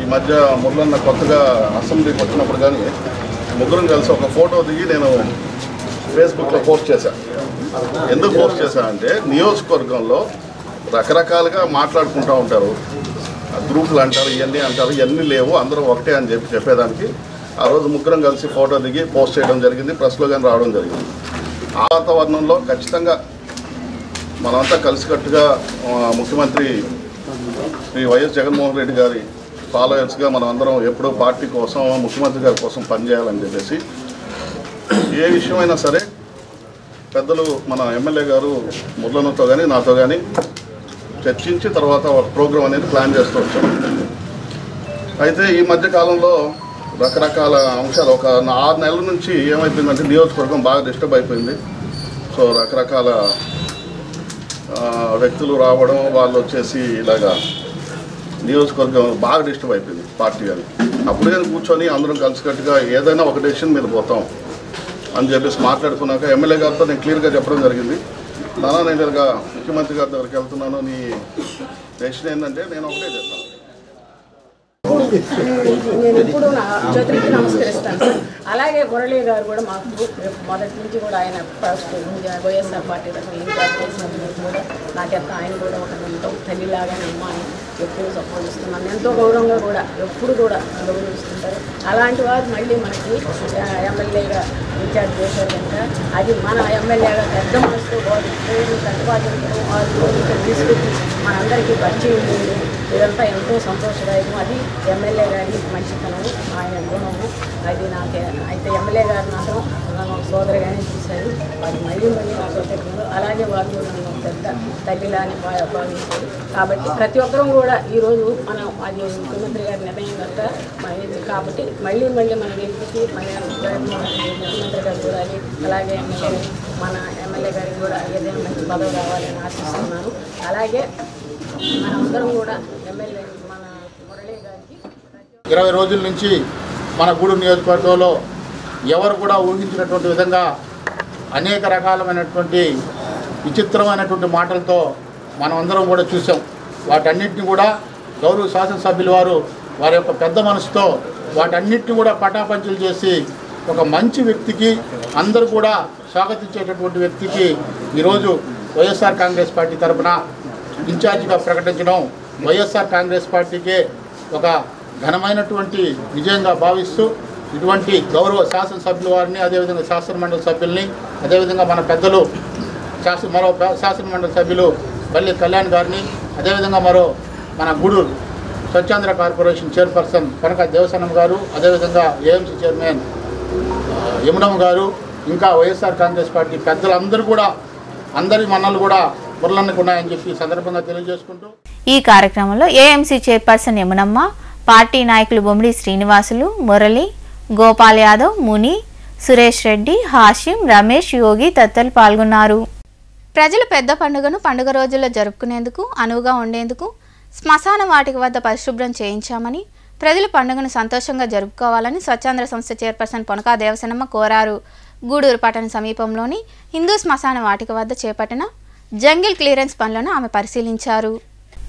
Speaker 6: ఈ మధ్య మురళన్న కొత్తగా అసెంబ్లీకి వచ్చినప్పుడు కానీ ముగ్గురం కలిసి ఒక ఫోటో దిగి నేను ఫేస్బుక్లో పోస్ట్ చేశాను. ఎందుకు పోస్ట్ చేశాను అంటే, నియోజకవర్గంలో రకరకాలుగా మాట్లాడుకుంటూ ఉంటారు, గ్రూపులు అంటారు, ఇవన్నీ లేవు, అందరూ ఒకటే అని చెప్పేదానికి ఆ రోజు ముగ్గురం కలిసి ఫోటో దిగి పోస్ట్ చేయడం జరిగింది. ప్రెస్లో కానీ రావడం జరిగింది. ఆ వాతావరణంలో ఖచ్చితంగా మనమంతా కలిసికట్టుగా ముఖ్యమంత్రి శ్రీ వైఎస్ జగన్మోహన్ రెడ్డి గారి ఫాలోయర్స్గా మనం అందరం ఎప్పుడూ పార్టీ కోసం, ముఖ్యమంత్రి గారి కోసం పనిచేయాలని చెప్పేసి ఏ విషయమైనా సరే పెద్దలు మన ఎమ్మెల్యే గారు మురళన్నతో కానీ నాతో కానీ చర్చించి తర్వాత ఒక ప్రోగ్రాం అనేది ప్లాన్ చేస్తూ వచ్చాం. అయితే ఈ మధ్య కాలంలో రకరకాల అంశాలు ఒక 6 నెలల నుంచి ఏమైపోయిందంటే నియోజకవర్గం బాగా డిస్టర్బ్ అయిపోయింది. సో రకరకాల వ్యక్తులు రావడం, వాళ్ళు వచ్చేసి ఇలాగా నియోజకవర్గం బాగా డిస్టర్బ్ అయిపోయింది పార్టీ అని. అప్పుడు కానీ కూర్చొని అందరం కలిసికట్టుగా ఏదైనా ఒక డెసిషన్ మీద పోతాం అని చెప్పేసి మాట్లాడుకున్నాక ఎమ్మెల్యే గారితో నేను క్లియర్గా చెప్పడం జరిగింది. నానా నేను ఇలాగా ముఖ్యమంత్రి గారి దగ్గరికి వెళ్తున్నాను, నీ డెసిషన్ ఏంటంటే నేను ఒకటే చేస్తాను.
Speaker 7: నేను ఇప్పుడు నా చేతులకి నమస్కరిస్తాను. అలాగే మురళీ గారు కూడా మాకు మొదటి నుంచి కూడా ఆయన ఫస్ట్ వైఎస్ఆర్ పార్టీ ఇన్ఛార్జ్ చేసినప్పుడు కూడా నాకెంత ఆయన కూడా ఒక ఎంతో తల్లిలాగా అమ్మాయి ఎప్పుడు సపోర్ట్ ఇస్తున్నాను. ఎంతో గౌరవంగా కూడా ఎప్పుడు కూడా గౌరవిస్తుంటారు. అలాంటి వారు మళ్ళీ మనకి ఎమ్మెల్యేగా ఇన్ఛార్జ్ చేశారు కనుక అది మన ఎమ్మెల్యేగా పెద్ద మనసుతో ప్రతిపాదించడం, వాళ్ళు తీసుకొచ్చి మనందరికీ పరిచయం ఉంది. ఇదంతా ఎంతో సంతోషదాయకం. అది ఎమ్మెల్యే గారి మంచితనము, ఆయన గుణము. అది నాకే అయితే ఎమ్మెల్యే గారు మాత్రం నన్ను సోదరిగానే చూశారు. అది మళ్ళీ నా సోదరులు. అలాగే వాళ్ళు నన్ను పెద్ద తల్లిలాని భావించారు. కాబట్టి ప్రతి ఒక్కరూ కూడా ఈరోజు మనం అది ముఖ్యమంత్రి గారి నిర్ణయం కనుక కాబట్టి మళ్ళీ మన వ్యక్తికి మన ముఖ్యమంత్రి గారు చూడాలి. అలాగే మన ఎమ్మెల్యే గారికి కూడా ఏదైనా మంచి పదవి రావాలని ఆశిస్తున్నాను. అలాగే మనందరం కూడా ఎమ్మెల్యే మన మురళీ గారికి
Speaker 8: 20 రోజుల నుంచి మన గూడూరు నియోజకవర్గంలో ఎవరు కూడా ఊహించినటువంటి విధంగా అనేక రకాలమైనటువంటి విచిత్రమైనటువంటి మాటలతో మనం అందరం కూడా చూసాం. వాటన్నిటిని కూడా గౌరవ శాసనసభ్యుల వారి యొక్క పెద్ద మనసుతో వాటన్నిటిని కూడా పటాపంచలు చేసి ఒక మంచి వ్యక్తికి, అందరూ కూడా స్వాగతించేటటువంటి వ్యక్తికి ఈరోజు వైఎస్ఆర్ కాంగ్రెస్ పార్టీ తరఫున ఇన్ఛార్జిగా ప్రకటించడం వైఎస్ఆర్ కాంగ్రెస్ పార్టీకే ఒక ఘనమైనటువంటి విజయంగా భావిస్తూ ఇటువంటి గౌరవ శాసనసభ్యుల వారిని, అదేవిధంగా శాసనమండలి సభ్యుల్ని, అదేవిధంగా మన పెద్దలు మరో శాసనమండలి సభ్యులు బల్లి కళ్యాణ్ గారిని, అదేవిధంగా మన గూడూరు స్వచ్ఛాంధ్ర కార్పొరేషన్ చైర్పర్సన్ కనక దేవసనం గారు, అదేవిధంగా ఏఎంసీ చైర్మన్ యమునమ్మ గారు, ఇంకా వైఎస్ఆర్ కాంగ్రెస్ పార్టీ పెద్దలందరూ కూడా అందరి మన్నలు కూడా మురళన్నకు ఉన్నాయని చెప్పి సందర్భంగా తెలియజేసుకుంటూ
Speaker 1: ఈ కార్యక్రమంలో ఏఎంసీ చైర్పర్సన్ యమునమ్మ, పార్టీ నాయకులు బొమ్మిడి శ్రీనివాసులు, మురళి, గోపాల్ యాదవ్, ముని, సురేష్ రెడ్డి, హాషిం, రమేష్, యోగి తదితరులు పాల్గొన్నారు. ప్రజలు పెద్ద పండుగను పండుగ రోజుల్లో జరుపుకునేందుకు అనువుగా ఉండేందుకు శ్మశాన వాటిక వద్ద పరిశుభ్రం చేయించామని, ప్రజలు పండుగను సంతోషంగా జరుపుకోవాలని స్వచ్ఛాంధ్ర సంస్థ చైర్పర్సన్ పొనకా దేవసనమ్మ కోరారు. గూడూరు పట్టణ సమీపంలోని హిందూ శ్మశాన వాటిక వద్ద చేపట్టిన జంగిల్ క్లియరెన్స్ పనులను ఆమె పరిశీలించారు.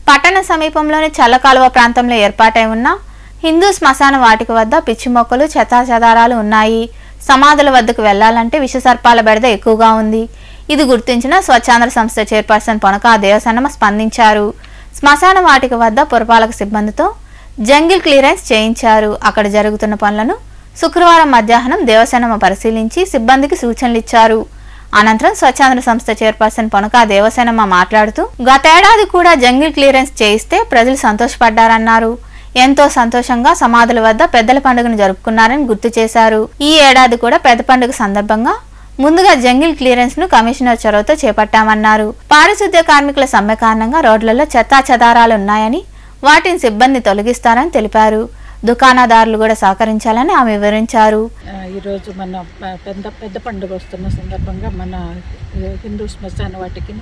Speaker 1: పట్టణ సమీపంలోని చల్లకాలువ ప్రాంతంలో ఏర్పాటై ఉన్న హిందూ శ్మశాన వాటిక వద్ద పిచ్చి మొక్కలు, చెత్తాచెదారాలు ఉన్నాయి. సమాధుల వద్దకు వెళ్లాలంటే విషసర్పాల బెడద ఎక్కువగా ఉంది. ఇది గుర్తించిన స్వచ్ఛాంధ్ర సంస్థ చైర్పర్సన్ పొనకా దేవసనమ్మ స్పందించారు. శ్మశాన వాటిక వద్ద పురపాలక సిబ్బందితో జంగిల్ క్లియరెన్స్ చేయించారు. అక్కడ జరుగుతున్న పనులను శుక్రవారం మధ్యాహ్నం దేవసనమ్మ పరిశీలించి సిబ్బందికి సూచనలు ఇచ్చారు. అనంతరం స్వచ్ఛాంధ్ర సంస్థ చైర్పర్సన్ పొనకా దేవసేనమ్మ మాట్లాడుతూ గతేడాది కూడా జంగిల్ క్లియరెన్స్ చేయిస్తే ప్రజలు సంతోషపడ్డారన్నారు. ఎంతో సంతోషంగా సమాధుల వద్ద పెద్దల పండుగను జరుపుకున్నారని గుర్తు చేశారు. ఈ ఏడాది కూడా పెద్ద పండుగ సందర్భంగా ముందుగా జంగిల్ క్లియరెన్స్ ను కమిషనర్ చొరవతో చేపట్టామన్నారు. పారిశుద్ధ్య కార్మికుల సమ్మె కారణంగా రోడ్లలో చెత్తా చెదారాలు ఉన్నాయని వాటిని సిబ్బంది తొలగిస్తారని తెలిపారు. దుకాణదారులు కూడా సహకరించాలని ఆమె వివరించారు.
Speaker 4: ఈరోజు మన పెద్ద పండుగ వస్తున్న సందర్భంగా మన హిందూ శ్మశాన వాటికి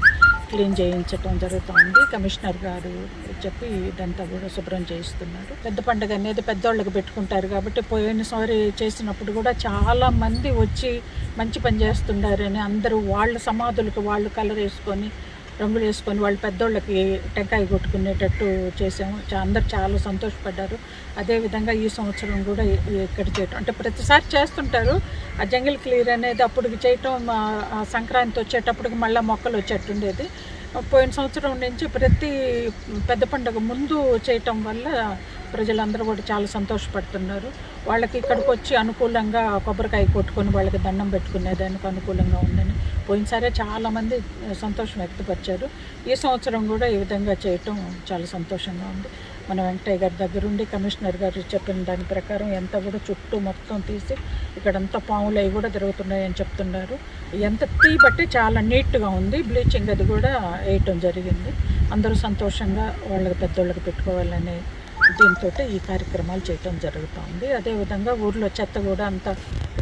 Speaker 4: క్లీన్ చేయించడం జరుగుతుంది. కమిషనర్ గారు చెప్పి ఇదంతా కూడా శుభ్రం చేయిస్తున్నారు. పెద్ద పండుగ అనేది పెద్దోళ్ళకి పెట్టుకుంటారు కాబట్టి పోయినసారి చేసినప్పుడు కూడా చాలా మంది వచ్చి మంచి పని చేస్తున్నారని అందరూ వాళ్ళ సమాధులకు వాళ్ళు కలర్ వేసుకొని రంగులు వేసుకొని వాళ్ళ పెద్దోళ్ళకి టెంకాయ కొట్టుకునేటట్టు చేసాము. అందరు చాలా సంతోషపడ్డారు. అదేవిధంగా ఈ సంవత్సరం కూడా ఇక్కడ చేయటం అంటే ప్రతిసారి చేస్తుంటారు. ఆ జంగిల్ క్లియర్ అనేది అప్పటికి చేయటం సంక్రాంతి వచ్చేటప్పటికి మళ్ళీ మొక్కలు వచ్చేట్టుండేది. పోయిన సంవత్సరం నుంచి ప్రతి పెద్ద పండుగ ముందు చేయటం వల్ల ప్రజలందరూ కూడా చాలా సంతోషపడుతున్నారు. వాళ్ళకి ఇక్కడికి వచ్చి అనుకూలంగా కొబ్బరికాయ కొట్టుకొని వాళ్ళకి దండం పెట్టుకునేదానికి అనుకూలంగా ఉందని పోయినసారే చాలామంది సంతోషం వ్యక్తపరిచారు. ఈ సంవత్సరం కూడా ఈ విధంగా చేయటం చాలా సంతోషంగా ఉంది. మన వెంకటయ్య గారి దగ్గరుండి కమిషనర్ గారు చెప్పిన దాని ప్రకారం ఎంత కూడా చుట్టూ మొత్తం తీసి ఇక్కడంతా పాములు అవి కూడా తిరుగుతున్నాయని చెప్తున్నారు. ఎంత బట్టి చాలా నీట్గా ఉంది. బ్లీచింగ్ అది కూడా వేయటం జరిగింది. అందరూ సంతోషంగా వాళ్ళకి పెద్దోళ్ళకి పెట్టుకోవాలనే దీంతో ఈ కార్యక్రమాలు చేయటం జరుగుతూ ఉంది. అదేవిధంగా ఊర్లో చెత్త కూడా అంతా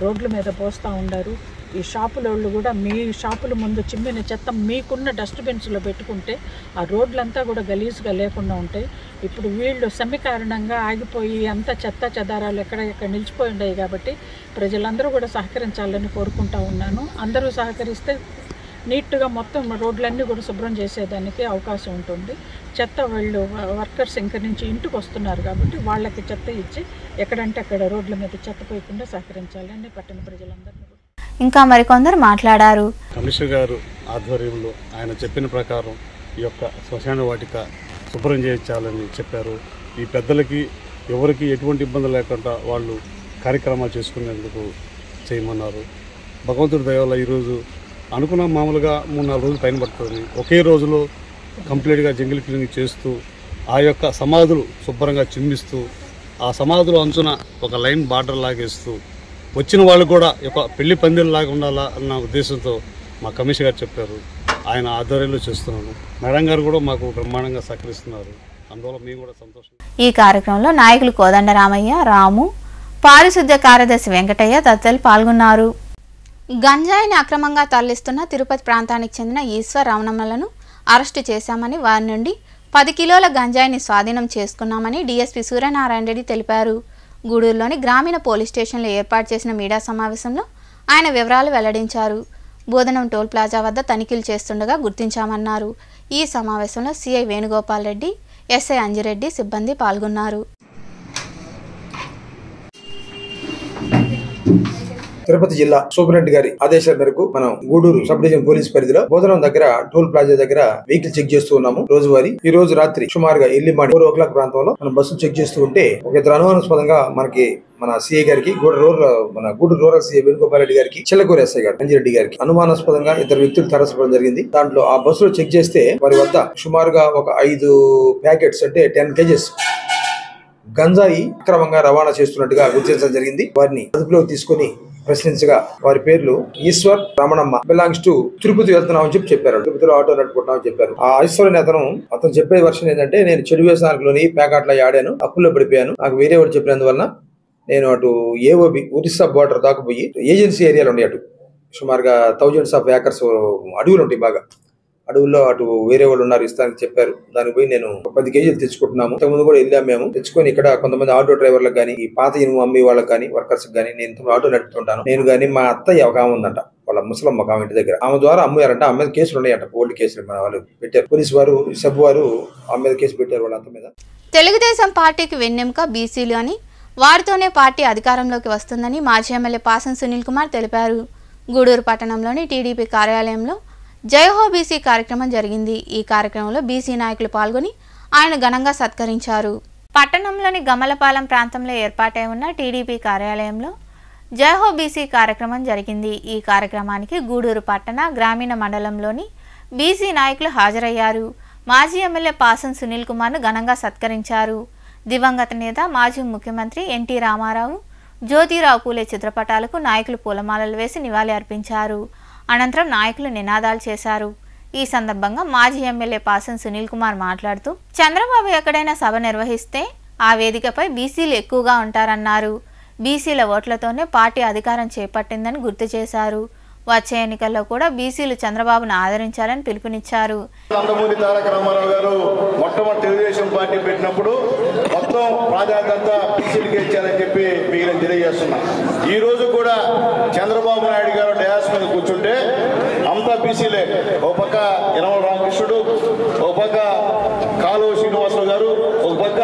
Speaker 4: రోడ్ల మీద పోస్తూ ఉన్నారు. ఈ షాపుల వాళ్ళు కూడా మీ షాపుల ముందు చిమ్మిన చెత్త మీకున్న డస్ట్బిన్స్లో పెట్టుకుంటే ఆ రోడ్లంతా కూడా గలీజ్గా లేకుండా ఉంటాయి. ఇప్పుడు వీళ్ళు సమ్మె కారణంగా ఆగిపోయి అంత చెత్త చెదారాలు ఎక్కడ నిలిచిపోయి ఉన్నాయి కాబట్టి ప్రజలందరూ కూడా సహకరించాలని కోరుకుంటా ఉన్నాను. అందరూ సహకరిస్తే నీట్గా మొత్తం రోడ్లన్నీ కూడా శుభ్రం చేసేదానికి అవకాశం ఉంటుంది. చెత్త వాళ్ళు వర్కర్స్ ఇంక నుంచి ఇంటికి వస్తున్నారు కాబట్టి వాళ్ళకి చెత్త ఇచ్చి ఎక్కడంటే అక్కడ రోడ్ల మీద చెత్త పోయకుండా సహకరించాలని పట్టణ ప్రజలందరినీ
Speaker 1: ఇంకా మరికొందరు మాట్లాడారు.
Speaker 5: కమిషనర్ గారు ఆధ్వర్యంలో ఆయన చెప్పిన ప్రకారం ఈ యొక్క శ్మశాన వాటిక శుభ్రం చేయించాలని చెప్పారు. ఈ పెద్దలకి ఎవరికి ఎటువంటి ఇబ్బంది లేకుండా వాళ్ళు కార్యక్రమాలు చేసుకునేందుకు చేయమన్నారు. భగవంతుడి దయ వల్ల ఈరోజు అనుకున్న మామూలుగా 3-4 రోజులు పైన పడుతుంది. ఒకే రోజులో కంప్లీట్గా జంగిల్ క్లీనింగ్ చేస్తూ ఆ యొక్క సమాధులు శుభ్రంగా చిమ్మిస్తూ ఆ సమాధులు అంచున ఒక లైన్ బార్డర్ లాగేస్తూ వచ్చిన వాళ్ళు కూడా ఒక పెళ్లి పందిరిలాగా ఉండాలా అన్న ఉద్దేశంతో మా కమిషనర్ గారు చెప్పారు. ఆయన ఆధ్వర్యంలో చేస్తున్నాను. మేడం గారు కూడా మాకు బ్రహ్మాండంగా సహకరిస్తున్నారు. అందువల్ల మేము కూడా సంతోషం.
Speaker 1: ఈ కార్యక్రమంలో నాయకులు కోదండరామయ్య, రాము, పారిశుద్ధ్య కార్యదర్శి వెంకటయ్య తదితరులు పాల్గొన్నారు. గంజాయిని అక్రమంగా తరలిస్తున్న తిరుపతి ప్రాంతానికి చెందిన ఈశ్వర్ రమణమ్మలను అరెస్టు చేశామని వారి నుండి 10 కిలోల గంజాయిని స్వాధీనం చేసుకున్నామని డీఎస్పీ సూర్యనారాయణ రెడ్డి తెలిపారు. గూడూరులోని గ్రామీణ పోలీస్ స్టేషన్లో ఏర్పాటు చేసిన మీడియా సమావేశంలో ఆయన వివరాలు వెల్లడించారు. బోధనం టోల్ ప్లాజా వద్ద తనిఖీలు చేస్తుండగా గుర్తించామన్నారు. ఈ సమావేశంలో సిఐ వేణుగోపాల్ రెడ్డి, ఎస్ఐ అంజిరెడ్డి సిబ్బంది పాల్గొన్నారు.
Speaker 9: తిరుపతి జిల్లా సూపరింటెండెంట్ గారి ఆదేశాల మేరకు మనం గూడూరు సబ్ డివిజన్ పోలీస్ పరిధిలో బోధనం దగ్గర టోల్ ప్లాజా దగ్గర వెహికల్ చెక్ చేస్తూ ఉన్నాము. రోజువారీ ఈ రోజు రాత్రి సుమారుగా ఎర్లీ మార్నింగ్ 4 o'clock ప్రాంతంలో మనం బస్సులు చెక్ చేస్తూ ఉంటే ఒక ఇద్దరు అనుమానాస్పదంగా మనకి మన సిఐ గారికి గూడూరు రూరల్ సిఐ వేణుగోపాల్ రెడ్డి గారికి, చిల్లకూరు ఎస్ఐ గారు అంజిరెడ్డి గారికి అనుమానాస్పదంగా 2 వ్యక్తులు తరలించడం జరిగింది. దాంట్లో ఆ బస్సులో చెక్ చేస్తే వారి వద్ద సుమారుగా ఒక 5 ప్యాకెట్స్ అంటే 10 kgs గంజాయి అక్రమంగా రవాణా చేస్తున్నట్టుగా గుర్తించడం జరిగింది. వారిని అదుపులోకి తీసుకుని ప్రశ్నించగా వారి పేర్లు ఈశ్వర్, రమణమ్మ, బిలాంగ్స్ టు తిరుపతి వెళ్తున్నామని చెప్పారు. తిరుపతిలో ఆటో నడుపుకుంటామని చెప్పారు. ఆ ఈశ్వర్ అనే అతను చెప్పే వర్షన్ ఏంటంటే, నేను చెడు వ్యసనాలలోని ప్యాకెట్లో ఆడాను, అప్పుల్లో పడిపోయాను, నాకు వేరే వాడు చెప్పినందువల్ల నేను అటు ఏఓబి ఒరిస్సా బోర్డర్ దాకా పోయి ఏజెన్సీ ఏరియాలో ఉన్నాయి, అటు సుమారుగా thousands of acres అడవులు ఉంటాయి, బాగా అడవుల్లో అటు వేరే వాళ్ళు ఉన్నారు ఇస్తానికి చెప్పారు. దానికి పోయి నేను 10 kgs తెచ్చుకుంటున్నాము. ఇంతకుముందు కూడా వెళ్ళాము మేము. తెచ్చుకొని ఇక్కడ కొంతమంది ఆటో డ్రైవర్లకు కానీ, ఈ పాత ఇనుము అమ్మి వాళ్ళకి కానీ, వర్కర్స్ కానీ, నేను ఆటో నడుపుతుంటాను. నేను కానీ మా అత్తయ్య ఒక ఆమె ఉందంట, వాళ్ళ ముసలమ్మ ఒక ఆమె ఇంటి దగ్గర, ఆమె ద్వారా అమ్మారంట. ఆమె మీద కేసులు ఉన్నాయంట, ఓల్డ్ కేసులు మన వాళ్ళు పెట్టారు. పోలీసు వారు, సబ్ వారు ఆమె మీద కేసు పెట్టారు వాళ్ళ అంత మీద.
Speaker 1: తెలుగుదేశం పార్టీకి వెన్నెముక బీసీలు అని, వారితోనే పార్టీ అధికారంలోకి వస్తుందని మాజీ ఎమ్మెల్యే పాసం సునీల్ కుమార్ తెలిపారు. గూడూరు పట్టణంలోని టీడీపీ కార్యాలయంలో జయహో బీసీ కార్యక్రమం జరిగింది. ఈ కార్యక్రమంలో బీసీ నాయకులు పాల్గొని ఆయన ఘనంగా సత్కరించారు. పట్టణంలోని గమలపాలెం ప్రాంతంలో ఏర్పాటై ఉన్న టీడీపీ కార్యాలయంలో జయహో బీసీ కార్యక్రమం జరిగింది. ఈ కార్యక్రమానికి గూడూరు పట్టణ, గ్రామీణ మండలంలోని బీసీ నాయకులు హాజరయ్యారు. మాజీ ఎమ్మెల్యే పాసం సునీల్ కుమార్ను ఘనంగా సత్కరించారు. దివంగత నేత, మాజీ ముఖ్యమంత్రి ఎన్టీ రామారావు, జ్యోతిరావు పూలే చిత్రపటాలకు నాయకులు పూలమాలలు వేసి నివాళి అర్పించారు. అనంతరం నాయకులు నినాదాలు చేశారు. ఈ సందర్భంగా మాజీ ఎమ్మెల్యే పాసం సునీల్ కుమార్ మాట్లాడుతూ, చంద్రబాబు ఎక్కడైనా సభ నిర్వహిస్తే ఆ వేదికపై బీసీలు ఎక్కువగా ఉంటారన్నారు. బీసీల ఓట్లతోనే పార్టీ అధికారం చేపట్టిందని గుర్తు చేశారు. వచ్చే ఎన్నికల్లో కూడా బీసీలు చంద్రబాబును ఆదరించాలని పిలుపునిచ్చారు.
Speaker 10: నందమూరి తారక రామారావు గారు మొట్టమొదటి తెలుగుదేశం పార్టీ పెట్టినప్పుడు మొత్తం ప్రాధాన్యత బీసీలకి ఇచ్చారని చెప్పి మీకు తెలియజేస్తున్నా. ఈ రోజు కూడా చంద్రబాబు నాయుడు గారు డయాస్ మీద కూర్చుంటే అంతా బీసీలే. ఒక పక్క యనమల రామకృష్ణుడు, ఒక పక్క కాలువ శ్రీనివాసరావు గారు, ఒక పక్క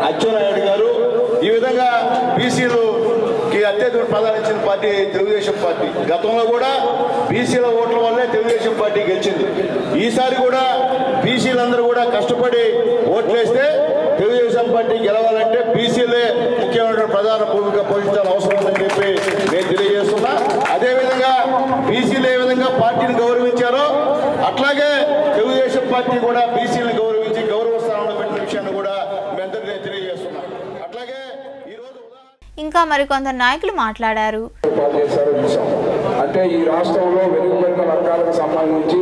Speaker 10: అచ్చెన్నాయుడు గారు. ఈ విధంగా బీసీలుకి అత్యధిక ప్రాధాన్యత ఇచ్చిన పార్టీ తెలుగుదేశం పార్టీ. గతంలో కూడా బీసీల ఓట్ల వల్లే తెలుగుదేశం పార్టీ గెలిచింది. ఈసారి కూడా బీసీలందరూ కూడా కష్టపడి ఓట్లేస్తే తెలుగుదేశం పార్టీ గెలవాలంటే బీసీలే ముఖ్యమైన ప్రధాన భూమిక పోషించాల్సిన అవసరం ఉందని చెప్పి నేను తెలియజేస్తున్నా. అదేవిధంగా బీసీలు ఏ విధంగా పార్టీని గౌరవించారో అట్లాగే తెలుగుదేశం పార్టీ కూడా బీసీలను గౌరవించి గౌరవ స్థానంలో పెట్టిన విషయాన్ని కూడా మీ అందరికీ తెలియజేస్తున్నా. అట్లాగే
Speaker 1: ఇంకా మరికొందరు నాయకులు మాట్లాడారు.
Speaker 11: అంటే ఈ రాష్ట్రంలో వెనుకబడిన వర్గాలకు సంబంధించి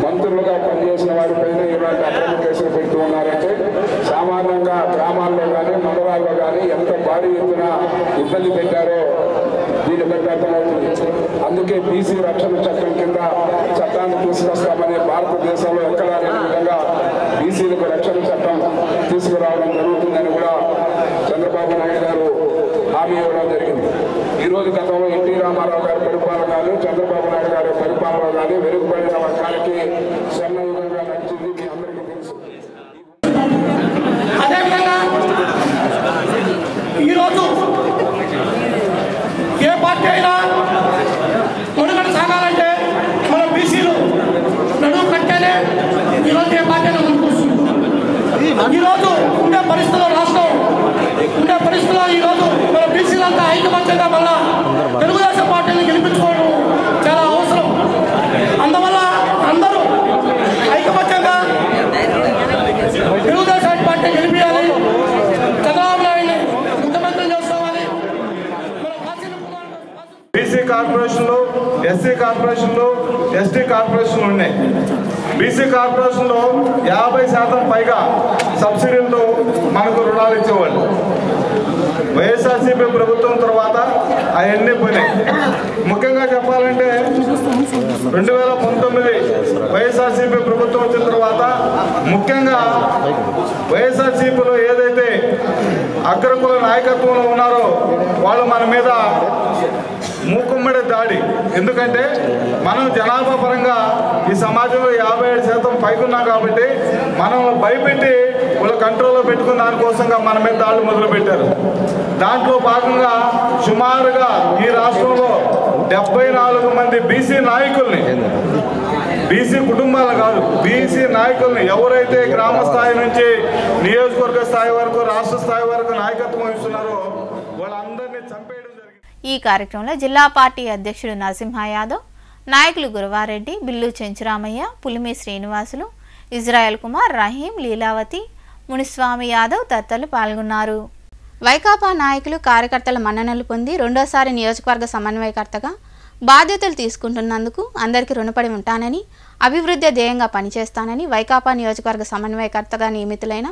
Speaker 11: మంత్రులుగా పనిచేసిన వారిపైన ఇలాంటి అక్రమ కేసులు పెడుతూ ఉన్నారంటే సామాన్యంగా గ్రామాల్లో కానీ మండలాల్లో కానీ ఎంత భారీ ఎత్తున ఇబ్బంది పెట్టారో దీన్ని బట్టి అర్థమవుతుంది. అందుకే బీసీ రక్షణ చట్టం కింద చట్టాన్ని తీసుకొస్తామని భారతదేశంలో ఎక్కడా లేని విధంగా బీసీలకు రక్షణ చట్టం తీసుకురావడం జరుగుతుందని కూడా చంద్రబాబు నాయుడు గారు హామీ ఇవ్వడం జరిగింది. ఈరోజు గతంలో ఎన్టీ రామారావు గారి పరిపాలన కానీ చంద్రబాబు నాయుడు గారి పరిపాలన కానీ వెనుకబడిన వర్గానికి స్వర్ణయుగంగా నడిచింది, మీ అందరికీ తెలుసు.
Speaker 12: అదేవిధంగా ఈరోజు ఏ పార్టీ అయినా మనుగడ సాగాలంటే మన బీసీలు నడుము కట్టేనే ఈరోజు ఏ పార్టీ అయినా ముందుకు వస్తుంది. ఈరోజు ఉండే పరిస్థితుల్లో రాష్ట్రం ఉండే పరిస్థితుల్లో ఈరోజు మన బీసీలంతా ఐకమత్యంగా మళ్ళా తెలుగుదేశం పార్టీని గెలిపించుకోవడం చాలా అవసరం. అందువల్ల అందరూ ఐకమత్యంగా తెలుగుదేశం పార్టీ గెలిపించాలి, చంద్రబాబు నాయుడిని ముఖ్యమంత్రి చేసుకోవాలి.
Speaker 13: బీసీ కార్పొరేషన్లు, ఎస్సీ కార్పొరేషన్లు, ఎస్టీ కార్పొరేషన్లు ఉన్నాయి. బీసీ కార్పొరేషన్లో 50% పైగా సబ్సిడీలతో మనకు రుణాలు ఇచ్చేవాళ్ళు. వైఎస్ఆర్సీపీ ప్రభుత్వం తర్వాత అవన్నీ పోయినాయి. ముఖ్యంగా చెప్పాలంటే 2019 వైఎస్ఆర్సీపీ ప్రభుత్వం వచ్చిన తర్వాత ముఖ్యంగా వైఎస్ఆర్సీపీలో ఏదైతే అగ్రకుల నాయకత్వంలో ఉన్నారో వాళ్ళు మన మీద మూకుమ్మడి దాడి. ఎందుకంటే మనం జనాభా పరంగా ఈ సమాజంలో 57% పైకున్నాం కాబట్టి మనం భయపెట్టి వాళ్ళ కంట్రోల్లో పెట్టుకున్న దానికోసంగా మన మీద దాడులు మొదలుపెట్టారు. దాంట్లో భాగంగా సుమారుగా ఈ రాష్ట్రంలో 74 మంది బీసీ నాయకుల్ని, బీసీ కుటుంబాలను కాదు బీసీ నాయకుల్ని ఎవరైతే గ్రామ స్థాయి నుంచి నియోజకవర్గ స్థాయి వరకు రాష్ట్ర స్థాయి వరకు నాయకత్వం ఇస్తున్నారో వాళ్ళందరినీ చంపేయడం జరిగింది.
Speaker 1: ఈ కార్యక్రమంలో జిల్లా పార్టీ అధ్యక్షుడు నరసింహ యాదవ్, నాయకులు గురువారెడ్డి, బిల్లు చెంచురామయ్య, పులిమి శ్రీనివాసులు, ఇజ్రాయెల్ కుమార్, రహీం, లీలావతి, మునిస్వామి యాదవ్ తదితరులు పాల్గొన్నారు. వైకాపా నాయకులు కార్యకర్తల మన్ననలు పొంది రెండోసారి నియోజకవర్గ సమన్వయకర్తగా బాధ్యతలు తీసుకుంటున్నందుకు అందరికీ రుణపడి ఉంటానని, అభివృద్ధి ధ్యేయంగా పనిచేస్తానని వైకాపా నియోజకవర్గ సమన్వయకర్తగా నియమితులైన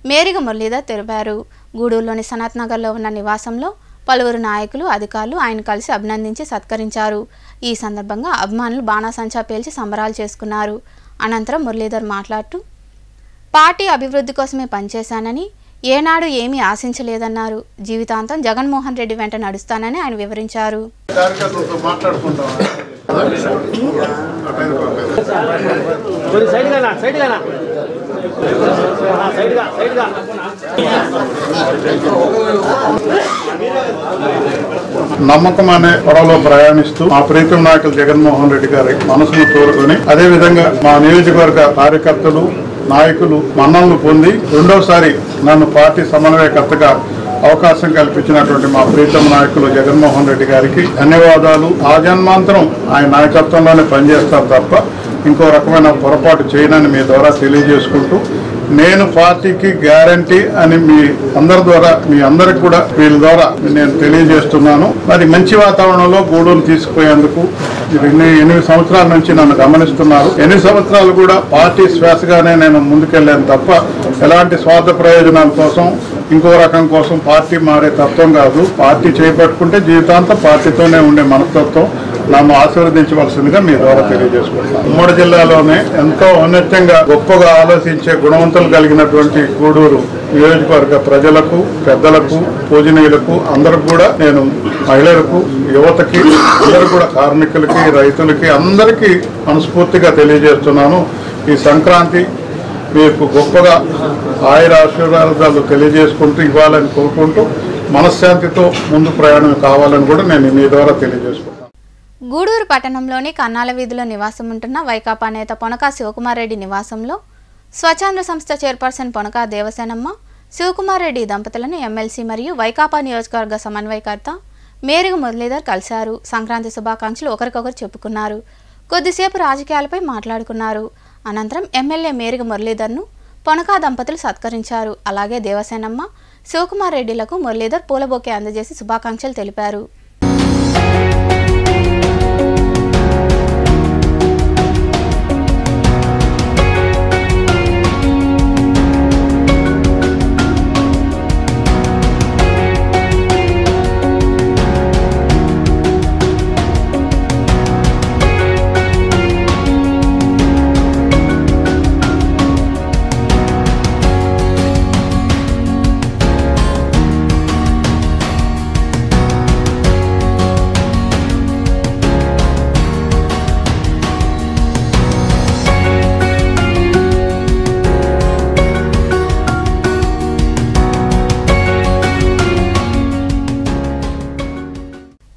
Speaker 1: మేరిగ మురళీధర్ తెలిపారు. గూడూరులోని సనత్ నగర్లో ఉన్న నివాసంలో పలువురు నాయకులు, అధికారులు ఆయన కలిసి అభినందించి సత్కరించారు. ఈ సందర్భంగా అభిమానులు బాణాసంచా పేల్చి సంబరాలు చేసుకున్నారు. అనంతరం మురళీధర్ మాట్లాడుతూ పార్టీ అభివృద్ధి కోసమే పనిచేశానని, ఏనాడు ఏమీ ఆశించలేదన్నారు. జీవితాంతం జగన్మోహన్ రెడ్డి వెంట నడుస్తానని ఆయన వివరించారు.
Speaker 3: నమ్మకం అనే పొరలో ప్రయాణిస్తూ మా ప్రీతం నాయకులు జగన్మోహన్ రెడ్డి గారి మనసును కోరుకొని అదేవిధంగా మా నియోజకవర్గ కార్యకర్తలు, నాయకులు మన్నలను పొంది రెండోసారి నన్ను పార్టీ సమన్వయకర్తగా అవకాశం కల్పించినటువంటి మా ప్రీతం నాయకులు జగన్మోహన్ రెడ్డి గారికి ధన్యవాదాలు. ఆ జన్మాంతరం ఆయన నాయకత్వంలోనే పనిచేస్తారు తప్ప ఇంకో రకమైన పొరపాటు చేయనని మీ ద్వారా తెలియజేసుకుంటూ, నేను పార్టీకి గ్యారంటీ అని మీ అందరి ద్వారా, మీ అందరికి కూడా వీళ్ళ ద్వారా నేను తెలియజేస్తున్నాను. మరి మంచి వాతావరణంలో గూడూరు తీసుకుపోయేందుకు 8 సంవత్సరాల నుంచి నన్ను గమనిస్తున్నారు. 8 సంవత్సరాలు కూడా పార్టీ శ్వాసగానే నేను ముందుకెళ్ళాను తప్ప ఎలాంటి స్వార్థ ప్రయోజనాల కోసం, ఇంకో రకం కోసం పార్టీ మారే తత్వం కాదు. పార్టీ చేపట్టుకుంటే జీవితాంతం పార్టీతోనే ఉండే మనస్తత్వం. నన్ను ఆశీర్వదించవలసిందిగా మీ ద్వారా తెలియజేసుకుంటున్నాను. ఉమ్మడి జిల్లాలోనే ఎంతో ఔన్నత్యంగా గొప్పగా ఆలోచించే గుణవంతులు కలిగినటువంటి గూడూరు నియోజకవర్గ ప్రజలకు, పెద్దలకు, పూజనీయులకు అందరికి కూడా నేను మహిళలకు, యువతకి, అందరూ కూడా కార్మికులకి, రైతులకి అందరికీ మనస్ఫూర్తిగా తెలియజేస్తున్నాను. ఈ సంక్రాంతి మీకు గొప్పగా ఆయుర ఆశీర్వాదాలు తెలియజేసుకుంటూ ఇవ్వాలని కోరుకుంటూ మనశ్శాంతితో ముందు ప్రయాణం కావాలని కూడా నేను మీ ద్వారా తెలియజేసుకుంటాను.
Speaker 1: గూడూరు పట్టణంలోని కన్నాల వీధిలో నివాసం ఉంటున్న వైకాపా నేత పొనకా శివకుమార్ రెడ్డి నివాసంలో స్వచ్ఛంద సంస్థ చైర్పర్సన్ పొనకా దేవసేనమ్మ, శివకుమార్ రెడ్డి దంపతులను ఎమ్మెల్సీ మరియు వైకాపా నియోజకవర్గ సమన్వయకర్త మేరుగు మురళీధర్ కలిశారు. సంక్రాంతి శుభాకాంక్షలు ఒకరికొకరు చెప్పుకున్నారు. కొద్దిసేపు రాజకీయాలపై మాట్లాడుకున్నారు. అనంతరం ఎమ్మెల్యే మేరుగు మురళీధర్ను పొనకా దంపతులు సత్కరించారు. అలాగే దేవసేనమ్మ, శివకుమార్ రెడ్డిలకు మురళీధర్ పూలబొకే అందజేసి శుభాకాంక్షలు తెలిపారు.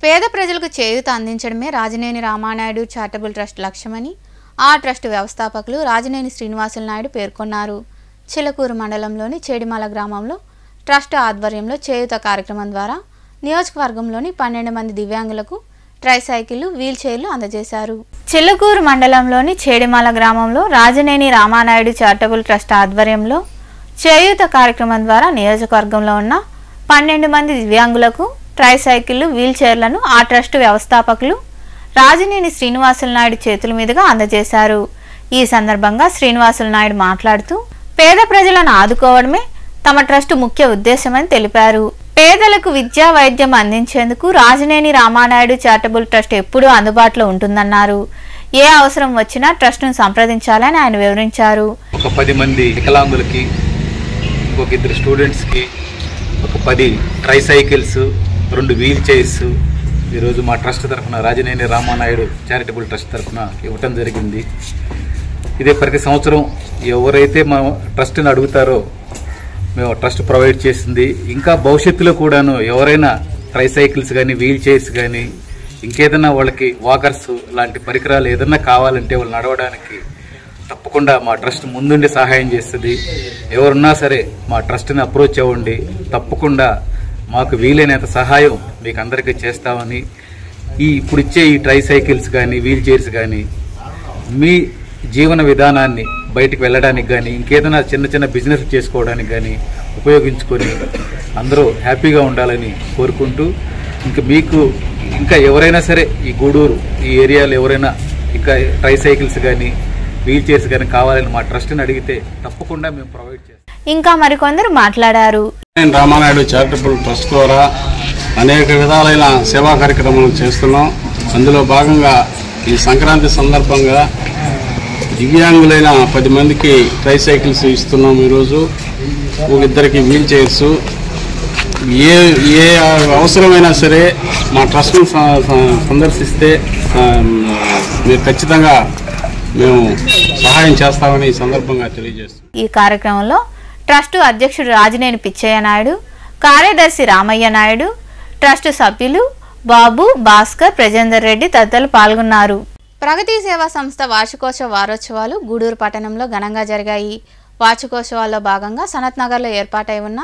Speaker 1: పేద ప్రజలకు చేయూత అందించడమే రాజనేని రామానాయుడు చారిటబుల్ ట్రస్ట్ లక్ష్యమని ఆ ట్రస్ట్ వ్యవస్థాపకులు రాజనేని శ్రీనివాసులు నాయుడు పేర్కొన్నారు. చిలకూరు మండలంలోని చేడిమాల గ్రామంలో ట్రస్ట్ ఆధ్వర్యంలో చేయూత కార్యక్రమం ద్వారా నియోజకవర్గంలోని 12 మంది దివ్యాంగులకు ట్రైసైకిళ్లు, వీల్ చైర్లు అందజేశారు. చిలకూరు మండలంలోని చేడిమాల గ్రామంలో రాజనేని రామానాయుడు చారిటబుల్ ట్రస్ట్ ఆధ్వర్యంలో చేయూత కార్యక్రమం ద్వారా నియోజకవర్గంలో ఉన్న 12 మంది దివ్యాంగులకు ట్రైసైకిళ్లు, వీల్ చైర్లను ఆ ట్రస్ట్ వ్యవస్థాపకులు రాజనేని శ్రీనివాసులు నాయుడు చేతుల మీదుగా అందజేశారు. ఈ సందర్భంగా శ్రీనివాసులు నాయుడు మాట్లాడుతూ పేద ప్రజలను ఆదుకోవడమే తమ ట్రస్ట్ ముఖ్య ఉద్దేశమని తెలిపారు. పేదలకు విద్యా, వైద్యం అందించేందుకు రాజనేని రామానాయుడు చారిటబుల్ ట్రస్ట్ ఎప్పుడూ అందుబాటులో ఉంటుందన్నారు. ఏ అవసరం వచ్చినా ట్రస్ట్ను సంప్రదించాలని ఆయన వివరించారు.
Speaker 14: ఒక 10 మంది వికలాంగులకి, ఇంకొక 2 స్టూడెంట్స్కి, ఒక 10 ట్రైసైకిల్స్, 2 వీల్ చైర్స్ ఈరోజు మా ట్రస్ట్ తరఫున రాజనేని రామానాయుడు చారిటబుల్ ట్రస్ట్ తరఫున ఇవ్వటం జరిగింది. ఇదే ప్రతి సంవత్సరం ఎవరైతే మా ట్రస్ట్ని అడుగుతారో మేము ట్రస్ట్ ప్రొవైడ్ చేసింది. ఇంకా భవిష్యత్తులో కూడాను ఎవరైనా ట్రైసైకిల్స్ కానీ, వీల్ చైర్స్ కానీ, ఇంకేదైనా వాళ్ళకి వాకర్స్ లాంటి పరికరాలు ఏదైనా కావాలంటే వాళ్ళు నడవడానికి తప్పకుండా మా ట్రస్ట్ ముందుండి సహాయం చేస్తుంది. ఎవరున్నా సరే మా ట్రస్ట్ని అప్రోచ్ అవ్వండి. తప్పకుండా మాకు వీలైనంత సహాయం మీకు అందరికీ చేస్తామని, ఇప్పుడు ఇచ్చే ఈ ట్రైసైకిల్స్ కానీ, వీల్ చైర్స్ కానీ మీ జీవన విధానాన్ని బయటికి వెళ్ళడానికి కానీ, ఇంకేదైనా చిన్న చిన్న బిజినెస్ చేసుకోవడానికి కానీ ఉపయోగించుకొని అందరూ హ్యాపీగా ఉండాలని కోరుకుంటూ, మీకు ఇంకా ఎవరైనా సరే ఈ గూడూరు ఈ ఏరియాలో ఎవరైనా ఇంకా ట్రైసైకిల్స్ కానీ, వీల్ చైర్స్ కానీ కావాలని మా ట్రస్ట్ని అడిగితే తప్పకుండా మేము ప్రొవైడ్ చేస్తాం.
Speaker 1: ఇంకా మరికొందరు మాట్లాడారు.
Speaker 15: రామానాయుడు చారిటబుల్ ట్రస్ట్ ద్వారా అనేక విధాలైన సేవా కార్యక్రమాలు చేస్తున్నాం. అందులో భాగంగా ఈ సంక్రాంతి సందర్భంగా దివ్యాంగులైన 10 మందికి ట్రైసైకిల్స్ ఇస్తున్నాం. ఈరోజు ఒక 2 వీల్ చైర్స్. ఏ అవసరమైనా సరే మా ట్రస్ట్ను సందర్శిస్తే మీరు ఖచ్చితంగా మేము సహాయం చేస్తామని ఈ సందర్భంగా తెలియజేస్తాం.
Speaker 1: ఈ కార్యక్రమంలో ట్రస్ట్ అధ్యక్షుడు రాజనేని పిచ్చయ్య నాయుడు, కార్యదర్శి రామయ్య నాయుడు, ట్రస్ట్ సభ్యులు బాబు, భాస్కర్, ప్రజేందర్ రెడ్డి తదితరులు పాల్గొన్నారు. ప్రగతి సేవా సంస్థ వార్షికోత్సవ వారోత్సవాలు గూడూరు పట్టణంలో ఘనంగా జరిగాయి. వార్షికోత్సవాల్లో భాగంగా సనత్ నగర్లో ఏర్పాటై ఉన్న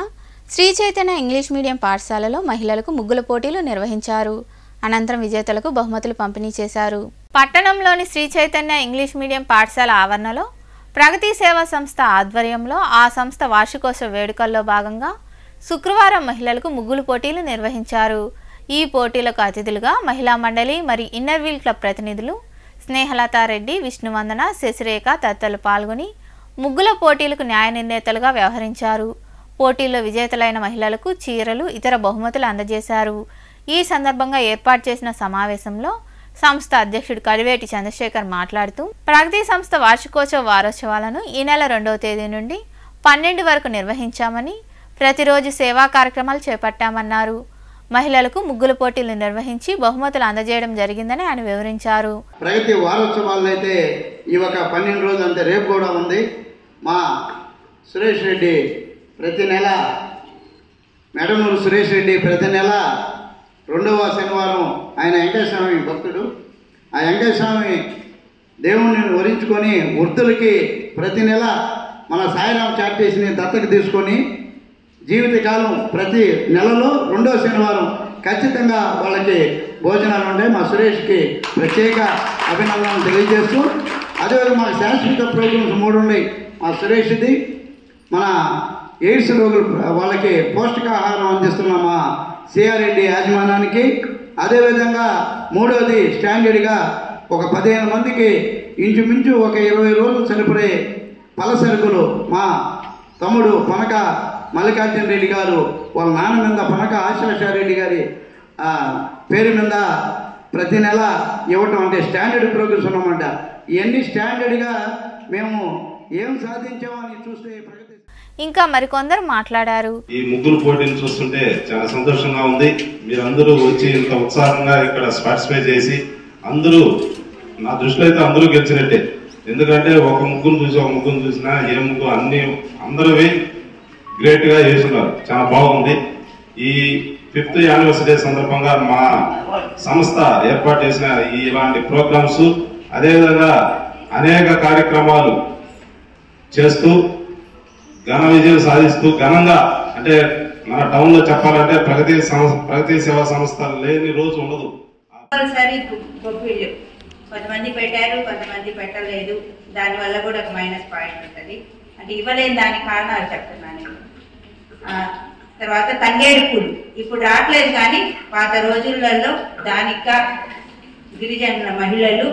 Speaker 1: శ్రీ చైతన్య ఇంగ్లీష్ మీడియం పాఠశాలలో మహిళలకు ముగ్గుల పోటీలు నిర్వహించారు. అనంతరం విజేతలకు బహుమతులు పంపిణీ చేశారు. పట్టణంలోని శ్రీ చైతన్య ఇంగ్లీష్ మీడియం పాఠశాల ఆవరణలో ప్రగతి సేవా సంస్థ ఆధ్వర్యంలో ఆ సంస్థ వార్షికోత్సవ వేడుకల్లో భాగంగా శుక్రవారం మహిళలకు ముగ్గులు పోటీలు నిర్వహించారు. ఈ పోటీలకు అతిథులుగా మహిళా మండలి మరియు ఇన్నర్ వీల్ క్లబ్ ప్రతినిధులు స్నేహలతారెడ్డి, విష్ణువందన, శశిరేఖ తదితరులు పాల్గొని ముగ్గుల పోటీలకు న్యాయ నిర్ణేతలుగా వ్యవహరించారు. పోటీల్లో విజేతలైన మహిళలకు చీరలు, ఇతర బహుమతులు అందజేశారు. ఈ సందర్భంగా ఏర్పాటు చేసిన సమావేశంలో సంస్థ అధ్యక్షుడు కడివేటి చంద్రశేఖర్ మాట్లాడుతూ ప్రగతి సంస్థ వార్షికోత్సవ వారోత్సవాలను ఈ నెల 2వ తేదీ నుండి 12 వరకు నిర్వహించామని, ప్రతిరోజు సేవా కార్యక్రమాలు చేపట్టామన్నారు. మహిళలకు ముగ్గుల పోటీలు నిర్వహించి బహుమతులు అందజేయడం జరిగిందని ఆయన వివరించారు.
Speaker 16: ప్రగతి వారోత్సవాలు అయితే ఈ ఒక 12 రోజులు అంతే, రేపు కూడా ఉంది. మా సురేష్ రెడ్డి ప్రతి నెల, మెడమూరు సురేష్ రెడ్డి ప్రతి నెల 2వ శనివారం ఆయన వెంకటేశ్వరస్వామి భక్తుడు. ఆ వెంకటేశ్వరస్వామి దేవుణ్ణి వరించుకొని వృద్ధులకి ప్రతి నెల మన సాయిరామ్ చారిటీస్ని దత్తకు తీసుకొని జీవితకాలం ప్రతి నెలలో 2వ శనివారం ఖచ్చితంగా వాళ్ళకి భోజనాలు ఉంటాయి. మా సురేష్కి ప్రత్యేక అభినందనలు తెలియజేస్తూ, అదేవిధంగా మా శాశ్వత ప్రోగ్రామ్స్ 3 ఉన్నాయి. మా సురేష్ది మన ఎయిడ్స్ రోగులు వాళ్ళకి పౌష్టికాహారం అందిస్తున్న మా సిఆర్ రెడ్డి యాజమాన్యానికి, అదేవిధంగా 3వది స్టాండర్డ్గా ఒక 15 మందికి ఇంచుమించు ఒక 20 రోజులు సరిపడే పలసరుకులు మా తమ్ముడు పనక మల్లికార్జున రెడ్డి గారు వాళ్ళ నాన్న మీద పనక ఆశీషారెడ్డి గారి పేరు మీద ప్రతి నెల ఇవ్వటం, అంటే స్టాండర్డ్ ప్రోగ్రెస్ ఉన్నమాట. ఇవన్నీ స్టాండర్డ్గా మేము ఏం సాధించామని చూస్తే
Speaker 1: ఇంకా మరికొందరు మాట్లాడారు.
Speaker 17: ఈ ముగ్గురు పోటీలు చూస్తుంటే చాలా సంతోషంగా ఉంది. మీరందరూ వచ్చి ఇంత ఉత్సాహంగా ఇక్కడ పార్టిసిపేట్ చేసి అందరూ, నా దృష్టిలో అయితే అందరూ గెలిచినట్టే. ఎందుకంటే ఒక ముగ్గురు చూసి ఒక ముగ్గురు చూసినా ఏ ముగ్గు అందరూ గ్రేట్ గా చేస్తున్నారు, చాలా బాగుంది. ఈ 5th యానివర్సరీ సందర్భంగా మా సంస్థ ఏర్పాటు చేసిన ఇలాంటి ప్రోగ్రామ్స్, అదేవిధంగా అనేక కార్యక్రమాలు చేస్తూ ఘన విజయం సాధిస్తూ ఘనంగా, అంటే మన టౌన్ లో చెప్పాలంటే ప్రగతి సేవా సంస్థ లేని రోజు ఉండదు.
Speaker 18: కొంతమంది పెట్టారు, కొంతమంది పెట్టలేదు. దానివల్ల కూడా ఒక మైనస్ పాయింట్ ఉంటుంది. అంటే ఇవ్వలేని దానికి కారణాలు చెప్తున్నాను నేను. తర్వాత తంగేడు పూలు ఇప్పుడు రావట్లేదు, కానీ పాత రోజులలో దానికా గిరిజనుల మహిళలు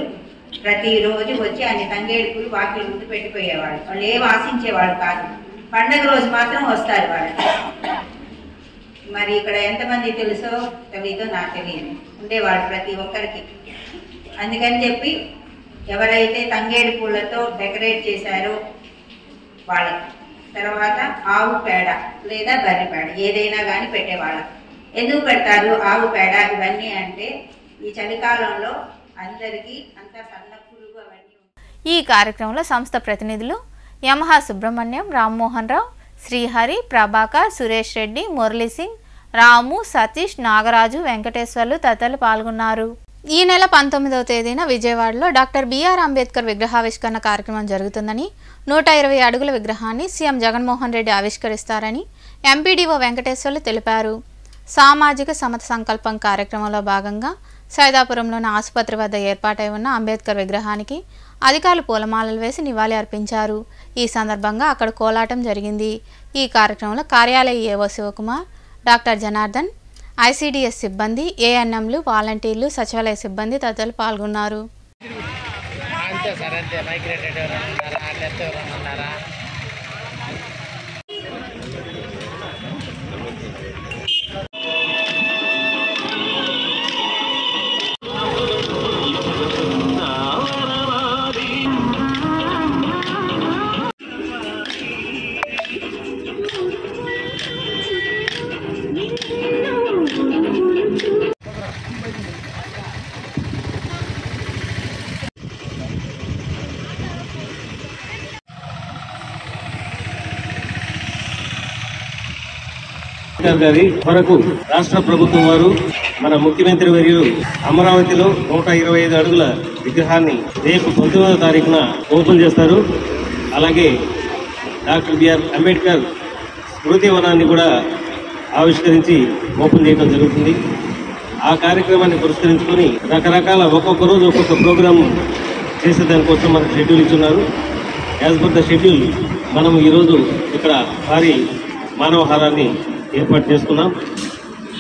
Speaker 18: ప్రతిరోజు వచ్చి అన్ని తంగేడు పూలు వాకిలి ముందు పెట్టిపోయేవాళ్ళు. వాళ్ళు ఏం ఆశించేవాళ్ళు కాదు, పండగ రోజు మాత్రం వస్తారు వాళ్ళు. మరి ఇక్కడ ఎంతమంది తెలుసో తెలీదో నాకు తెలియదు, ఉండేవాళ్ళు ప్రతి ఒక్కరికి. అందుకని చెప్పి ఎవరైతే తంగేడు పూలతో డెకరేట్ చేశారో వాళ్ళకి, తర్వాత ఆవు పేడ లేదా బర్రె పేడ ఏదైనా కానీ పెట్టేవాళ్ళం. ఎందుకు పెడతారు ఆవు పేడ ఇవన్నీ అంటే, ఈ చలికాలంలో అందరికీ అంతా సన్న పురుగు అవన్నీ.
Speaker 1: ఈ కార్యక్రమంలో సంస్థ ప్రతినిధులు యమహా సుబ్రహ్మణ్యం, రామ్మోహన్ రావు, శ్రీహరి, ప్రభాకర్, సురేష్ రెడ్డి, మురళీ సింగ్, రాము, సతీష్, నాగరాజు, వెంకటేశ్వర్లు తదితరులు పాల్గొన్నారు. ఈ నెల 19వ తేదీన విజయవాడలో డాక్టర్ బిఆర్ అంబేద్కర్ విగ్రహావిష్కరణ కార్యక్రమం జరుగుతుందని, 120 అడుగుల విగ్రహాన్ని సీఎం జగన్మోహన్ రెడ్డి ఆవిష్కరిస్తారని ఎంపీడీఓ వెంకటేశ్వర్లు తెలిపారు. సామాజిక సమత సంకల్పం కార్యక్రమంలో భాగంగా సైదాపురంలోని ఆసుపత్రి వద్ద ఏర్పాటై ఉన్న అంబేద్కర్ విగ్రహానికి అధికారులు పూలమాలలు వేసి నివాళి అర్పించారు. ఈ సందర్భంగా అక్కడ కోలాటం జరిగింది. ఈ కార్యక్రమంలో కార్యాలయ ఏవో శివకుమార్, డాక్టర్ జనార్దన్, ఐసీడీఎస్ సిబ్బంది, ఏఎన్ఎంలు, వాలంటీర్లు, సచివాలయ సిబ్బంది తదితరులు పాల్గొన్నారు.
Speaker 19: గారి కొరకు రాష్ట్ర ప్రభుత్వం వారు మన ముఖ్యమంత్రి వర్యులు అమరావతిలో 125 అడుగుల విగ్రహాన్ని రేపు 19వ తారీఖున ఓపెన్ చేస్తారు. అలాగే డాక్టర్ బిఆర్ అంబేద్కర్ స్మృతి వనాన్ని కూడా ఆవిష్కరించి ఓపెన్ చేయడం జరుగుతుంది. ఆ కార్యక్రమాన్ని పురస్కరించుకొని రకరకాల ఒక్కొక్క రోజు ఒక్కొక్క ప్రోగ్రాం చేసే దానికోసం మనకు షెడ్యూల్ ఇచ్చున్నారు. యాజ్ పర్ ద షెడ్యూల్ మనం ఈరోజు ఇక్కడ భారీ మానవహారాన్ని ఏర్పాటు చేసుకున్నాం.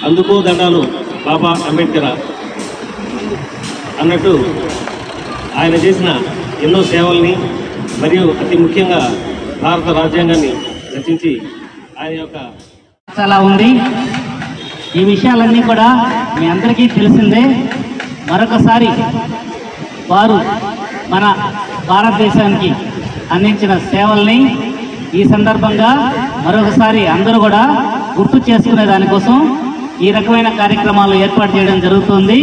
Speaker 19: అందుకు దండాలు బాబా అంబేద్కర్ అన్నట్టు ఆయన చేసిన ఎన్నో సేవల్ని మరియు అతి ముఖ్యంగా భారత రాజ్యాంగాన్ని రచించి ఆయన యొక్క
Speaker 20: చాలా ఉంది. ఈ విషయాలన్నీ కూడా మీ అందరికీ తెలిసిందే. మరొకసారి వారు మన భారతదేశానికి అందించిన సేవల్ని ఈ సందర్భంగా మరొకసారి అందరూ కూడా గుర్తు చేసుకునే దానికోసం ఈ రకమైన కార్యక్రమాలు ఏర్పాటు చేయడం జరుగుతుంది.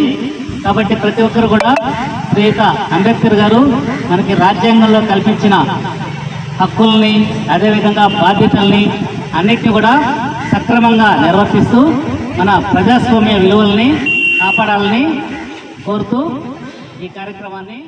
Speaker 20: కాబట్టి ప్రతి ఒక్కరు కూడా శ్రీయుత అంబేద్కర్ గారు మనకి రాజ్యాంగంలో కల్పించిన హక్కుల్ని అదేవిధంగా బాధ్యతల్ని అన్నిటిని కూడా సక్రమంగా నిర్వర్తిస్తూ మన ప్రజాస్వామ్య విలువల్ని కాపాడాలని కోరుతూ ఈ కార్యక్రమాన్ని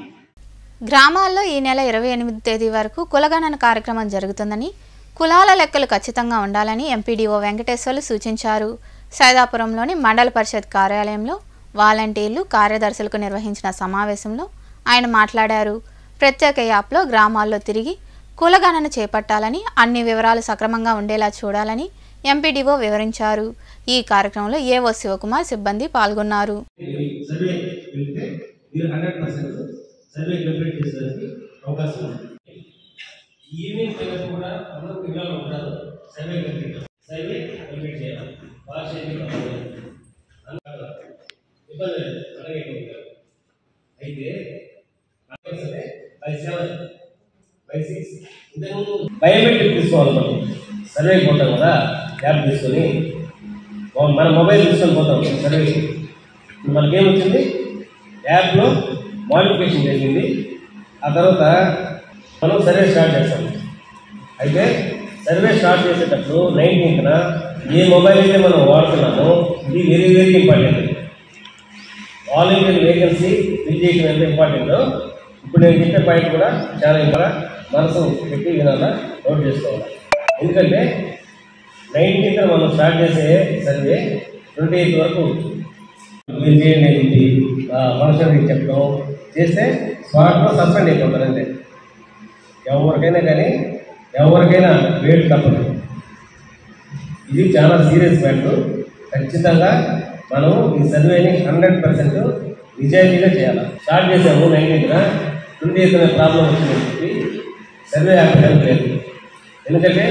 Speaker 1: గ్రామాల్లో ఈ నెల 28 తేదీ వరకు కులగణన కార్యక్రమం జరుగుతుందని, కులాల లెక్కలు ఖచ్చితంగా ఉండాలని ఎంపీడీఓ వెంకటేశ్వర్లు సూచించారు. సైదాపురంలోని మండల పరిషత్ కార్యాలయంలో వాలంటీర్లు కార్యదర్శులకు నిర్వహించిన సమావేశంలో ఆయన మాట్లాడారు. ప్రత్యేక యాప్లో గ్రామాల్లో తిరిగి కులగణన చేపట్టాలని, అన్ని వివరాలు సక్రమంగా ఉండేలా చూడాలని ఎంపీడీఓ వివరించారు. ఈ కార్యక్రమంలో ఏవో శివకుమార్ సిబ్బంది పాల్గొన్నారు.
Speaker 19: సర్వే కంప్లీట్ చేసేదానికి అవకాశం ఉంది. ఈవినింగ్ టైం కూడా అందరూ పిల్లలు ఉంటారు. సర్వే కంప్లీట్ చేయాలి. భాష ఇబ్బంది లేదు, అలాగే ఉంటారు. అయితే సరే బై 7 బై 6 ఇంతకుముందు బయోమెట్రిక్ తీసుకోవాలి. మనం సర్వేకి పోతాం కదా, యాప్ తీసుకొని మన మొబైల్ తీసుకొని పోతాం సర్వేకి. మనకేమొచ్చింది, యాప్లో మోడిఫికేషన్ జరిగింది. ఆ తర్వాత మనం సర్వే స్టార్ట్ చేస్తాం. అయితే సర్వే స్టార్ట్ చేసేటప్పుడు 19న ఏ మొబైల్ అయితే మనం వాడుతున్నామో ఇది very very important. All Indian vacancy fill చేయడం ఎంత ఇంపార్టెంటో ఇప్పుడు నేను చెప్పే పాయింట్ కూడా చాలా మనసు పెట్టి వినాలా, నోట్ చేసుకోవాలి. ఎందుకంటే 19న మనం స్టార్ట్ చేసే సర్వే 28 వరకు మీరు చేయండి ఏంటి ఫంక్షన్ చెప్పడం చేస్తే స్పాట్లో సస్పెండ్ అయిపోతారు. అంతే, ఎవరికైనా వేట్ తప్పదు. ఇది చాలా సీరియస్ మ్యాటర్. ఖచ్చితంగా మనం ఈ సర్వేని 100% నిజాయితీగా చేయాలి. స్టార్ట్ చేసాము 19న, 28న ప్రాబ్లం వచ్చిందని చెప్పి సర్వే యాప్ లేదు. ఎందుకంటే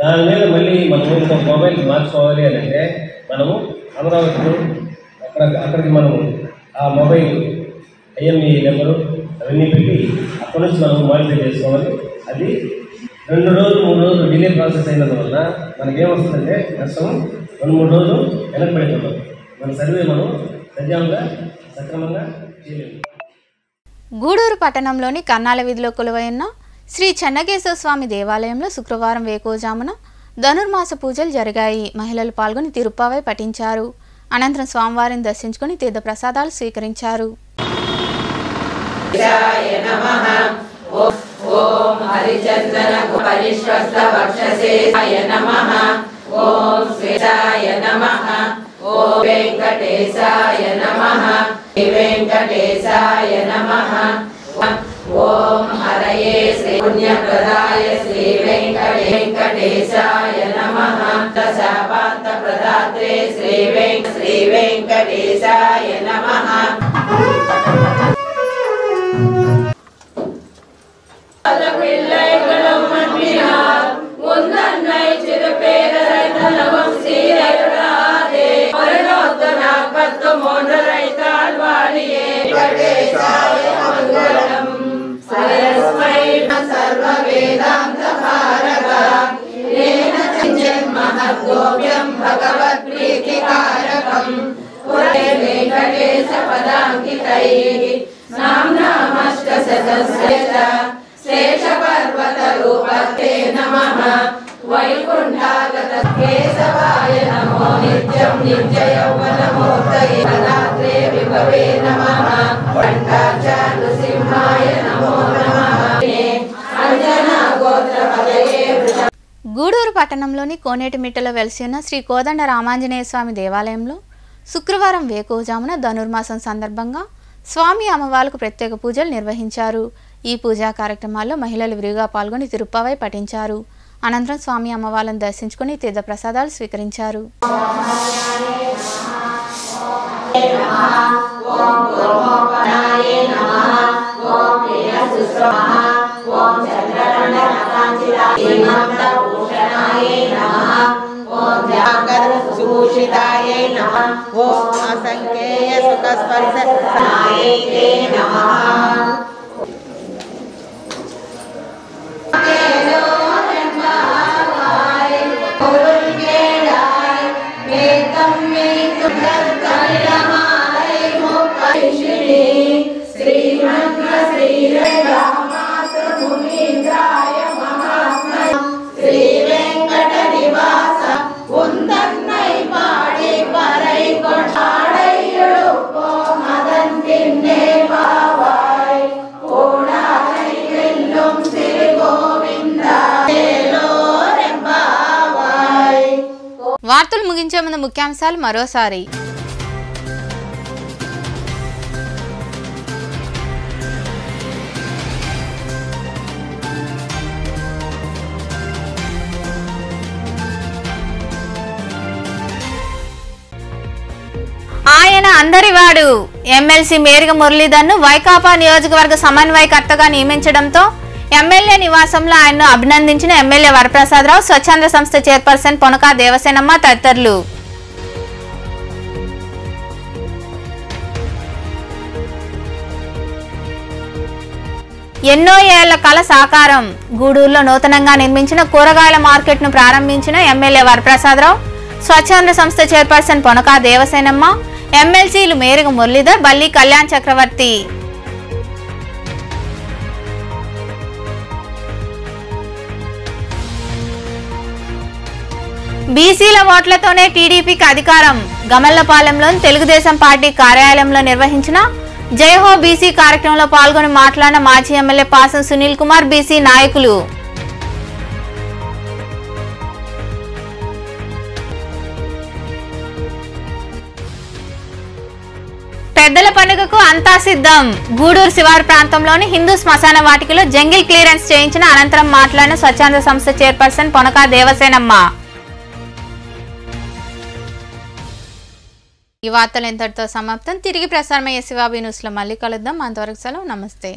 Speaker 19: దాని మీద మళ్ళీ మనం ఇంకొక మొబైల్ మార్చుకోవాలి అని అంటే మనము అమరావతిలో అక్కడికి మనము ఆ మొబైల్ ఐఎంఈ నెంబరు అవన్నీ పెట్టి అక్కడి నుంచి మనం మాడిఫై చేసుకోవాలి. అది 2 రోజులు 3 రోజులు డిలే ప్రాసెస్ అయినందువల్ల మనకేమొస్తుందంటే నష్టం 2-3 రోజులు వెనకబడిపోతాం. మన సర్వే మనం సజావుగా సక్రమంగా చేయలేము.
Speaker 1: గూడూరు పట్టణంలోని కన్నాల వీధిలో కొలువైన శ్రీ చెన్నకేశవ స్వామి దేవాలయంలో శుక్రవారం వేకువజామున ధనుర్మాస పూజలు జరిగాయి. మహిళలు పాల్గొని తిరుప్పావై పఠించారు. అనంతరం స్వామివారిని దర్శించుకుని తీర్థ ప్రసాదాలు స్వీకరించారు.
Speaker 21: ఓం హరిచందన పరిశ్వస్త వక్షసేయ నమః. ఓం శ్వేతాయ నమః. ఓం వెంకటేశాయ నమః. వెంకటేశాయ నమః. ఓం హరయే శ్రీ పుణ్యప్రదాయ శ్రీ వెంకటేశాయ నమః. దశాపాంత ప్రదాత్రే శ్రీ వెంకటేశాయ నమః. பிள்ளைகளும் மன்னினார் முந்தன்னை சிறுபேரரைத்தனவும் சீரருளாதே மரணோத்தனார் 13 தாழ்வாழியே வெங்கடேசாய மங்களம். சரஸ்மை சர்வ வேதாந்த பாரகா ஏன ஜன்மஹத்யோப்யம் பகவத் பிரீதிகாரகம் புரே வெங்கடேశ పదాంకితైః నామ్నామష్టశతస్య శేషపర్వతరూపతే నమః. వైకుంఠాగత కేశవాయ నమో నిత్యం నిత్యయౌవనమూర్తయే పదాత్రే విభవే నమః. కంఠాచార్య నమో నమః. అంజనా గోత్రపదయే.
Speaker 1: గూడూరు పట్టణంలోని కోనేటిమిట్టలో వెలిసి ఉన్న శ్రీ కోదండ రామాంజనేయ స్వామి దేవాలయంలో శుక్రవారం వేకువజామున ధనుర్మాసం సందర్భంగా స్వామి అమ్మవార్లకు ప్రత్యేక పూజలు నిర్వహించారు. ఈ పూజా కార్యక్రమాల్లో మహిళలు విరిగా పాల్గొని తిరుప్పావై పఠించారు. అనంతరం స్వామి అమ్మవార్లను దర్శించుకుని తీర్థ ప్రసాదాలు స్వీకరించారు.
Speaker 21: ఓం సంకేయ సుఖ స్పర్శ సాయితే నమః
Speaker 1: వార్తలు ముగించే ముందు ముఖ్యాంశాలు మరోసారి. ఆయన అందరివాడు. ఎమ్మెల్సీ మేరిగ మురళీధర్ను వైకాపా నియోజకవర్గ సమన్వయకర్తగా నియమించడంతో ఎమ్మెల్యే నివాసంలో ఆయన్ను అభినందించిన ఎమ్మెల్యే వరప్రసాదరావు, స్వచ్ఛంద సంస్థ చైర్పర్సన్ పొనకా దేవసేనమ్మ తదితరులు. ఎన్నో ఏళ్ల కల సాకారం. గూడూరులో నూతనంగా నిర్మించిన కూరగాయల మార్కెట్ను ప్రారంభించిన ఎమ్మెల్యే వరప్రసాదరావు, స్వచ్ఛంద సంస్థ చైర్పర్సన్ పొనకా దేవసేనమ్మ, ఎమ్మెల్సీలు మేరిగ మురళీధర్, బల్లి కళ్యాణ్ చక్రవర్తి. బీసీల ఓట్లతోనే టీడీపీకి అధికారం. గమల్లపాలెంలోని తెలుగుదేశం పార్టీ కార్యాలయంలో నిర్వహించిన జైహో బీసీ కార్యక్రమంలో పాల్గొని మాట్లాడిన మాజీ ఎమ్మెల్యే పాసం సునీల్ కుమార్, బీసీ నాయకులు. పెద్దల పండుగకు అంతా సిద్ధం. గూడూరు శివారు ప్రాంతంలోని హిందూ శ్మశాన వాటికలో జంగిల్ క్లియరెన్స్ చేయించిన అనంతరం మాట్లాడిన స్వచ్ఛంద సంస్థ చైర్పర్సన్ పొనకా దేవసేనమ్మ. ఈ వార్తలు ఇంతటితో సమాప్తం. తిరిగి ప్రసారమయ్యే శివాబీ న్యూస్లో మళ్ళీ కలుద్దాం. అంతవరకు సెలవు. నమస్తే.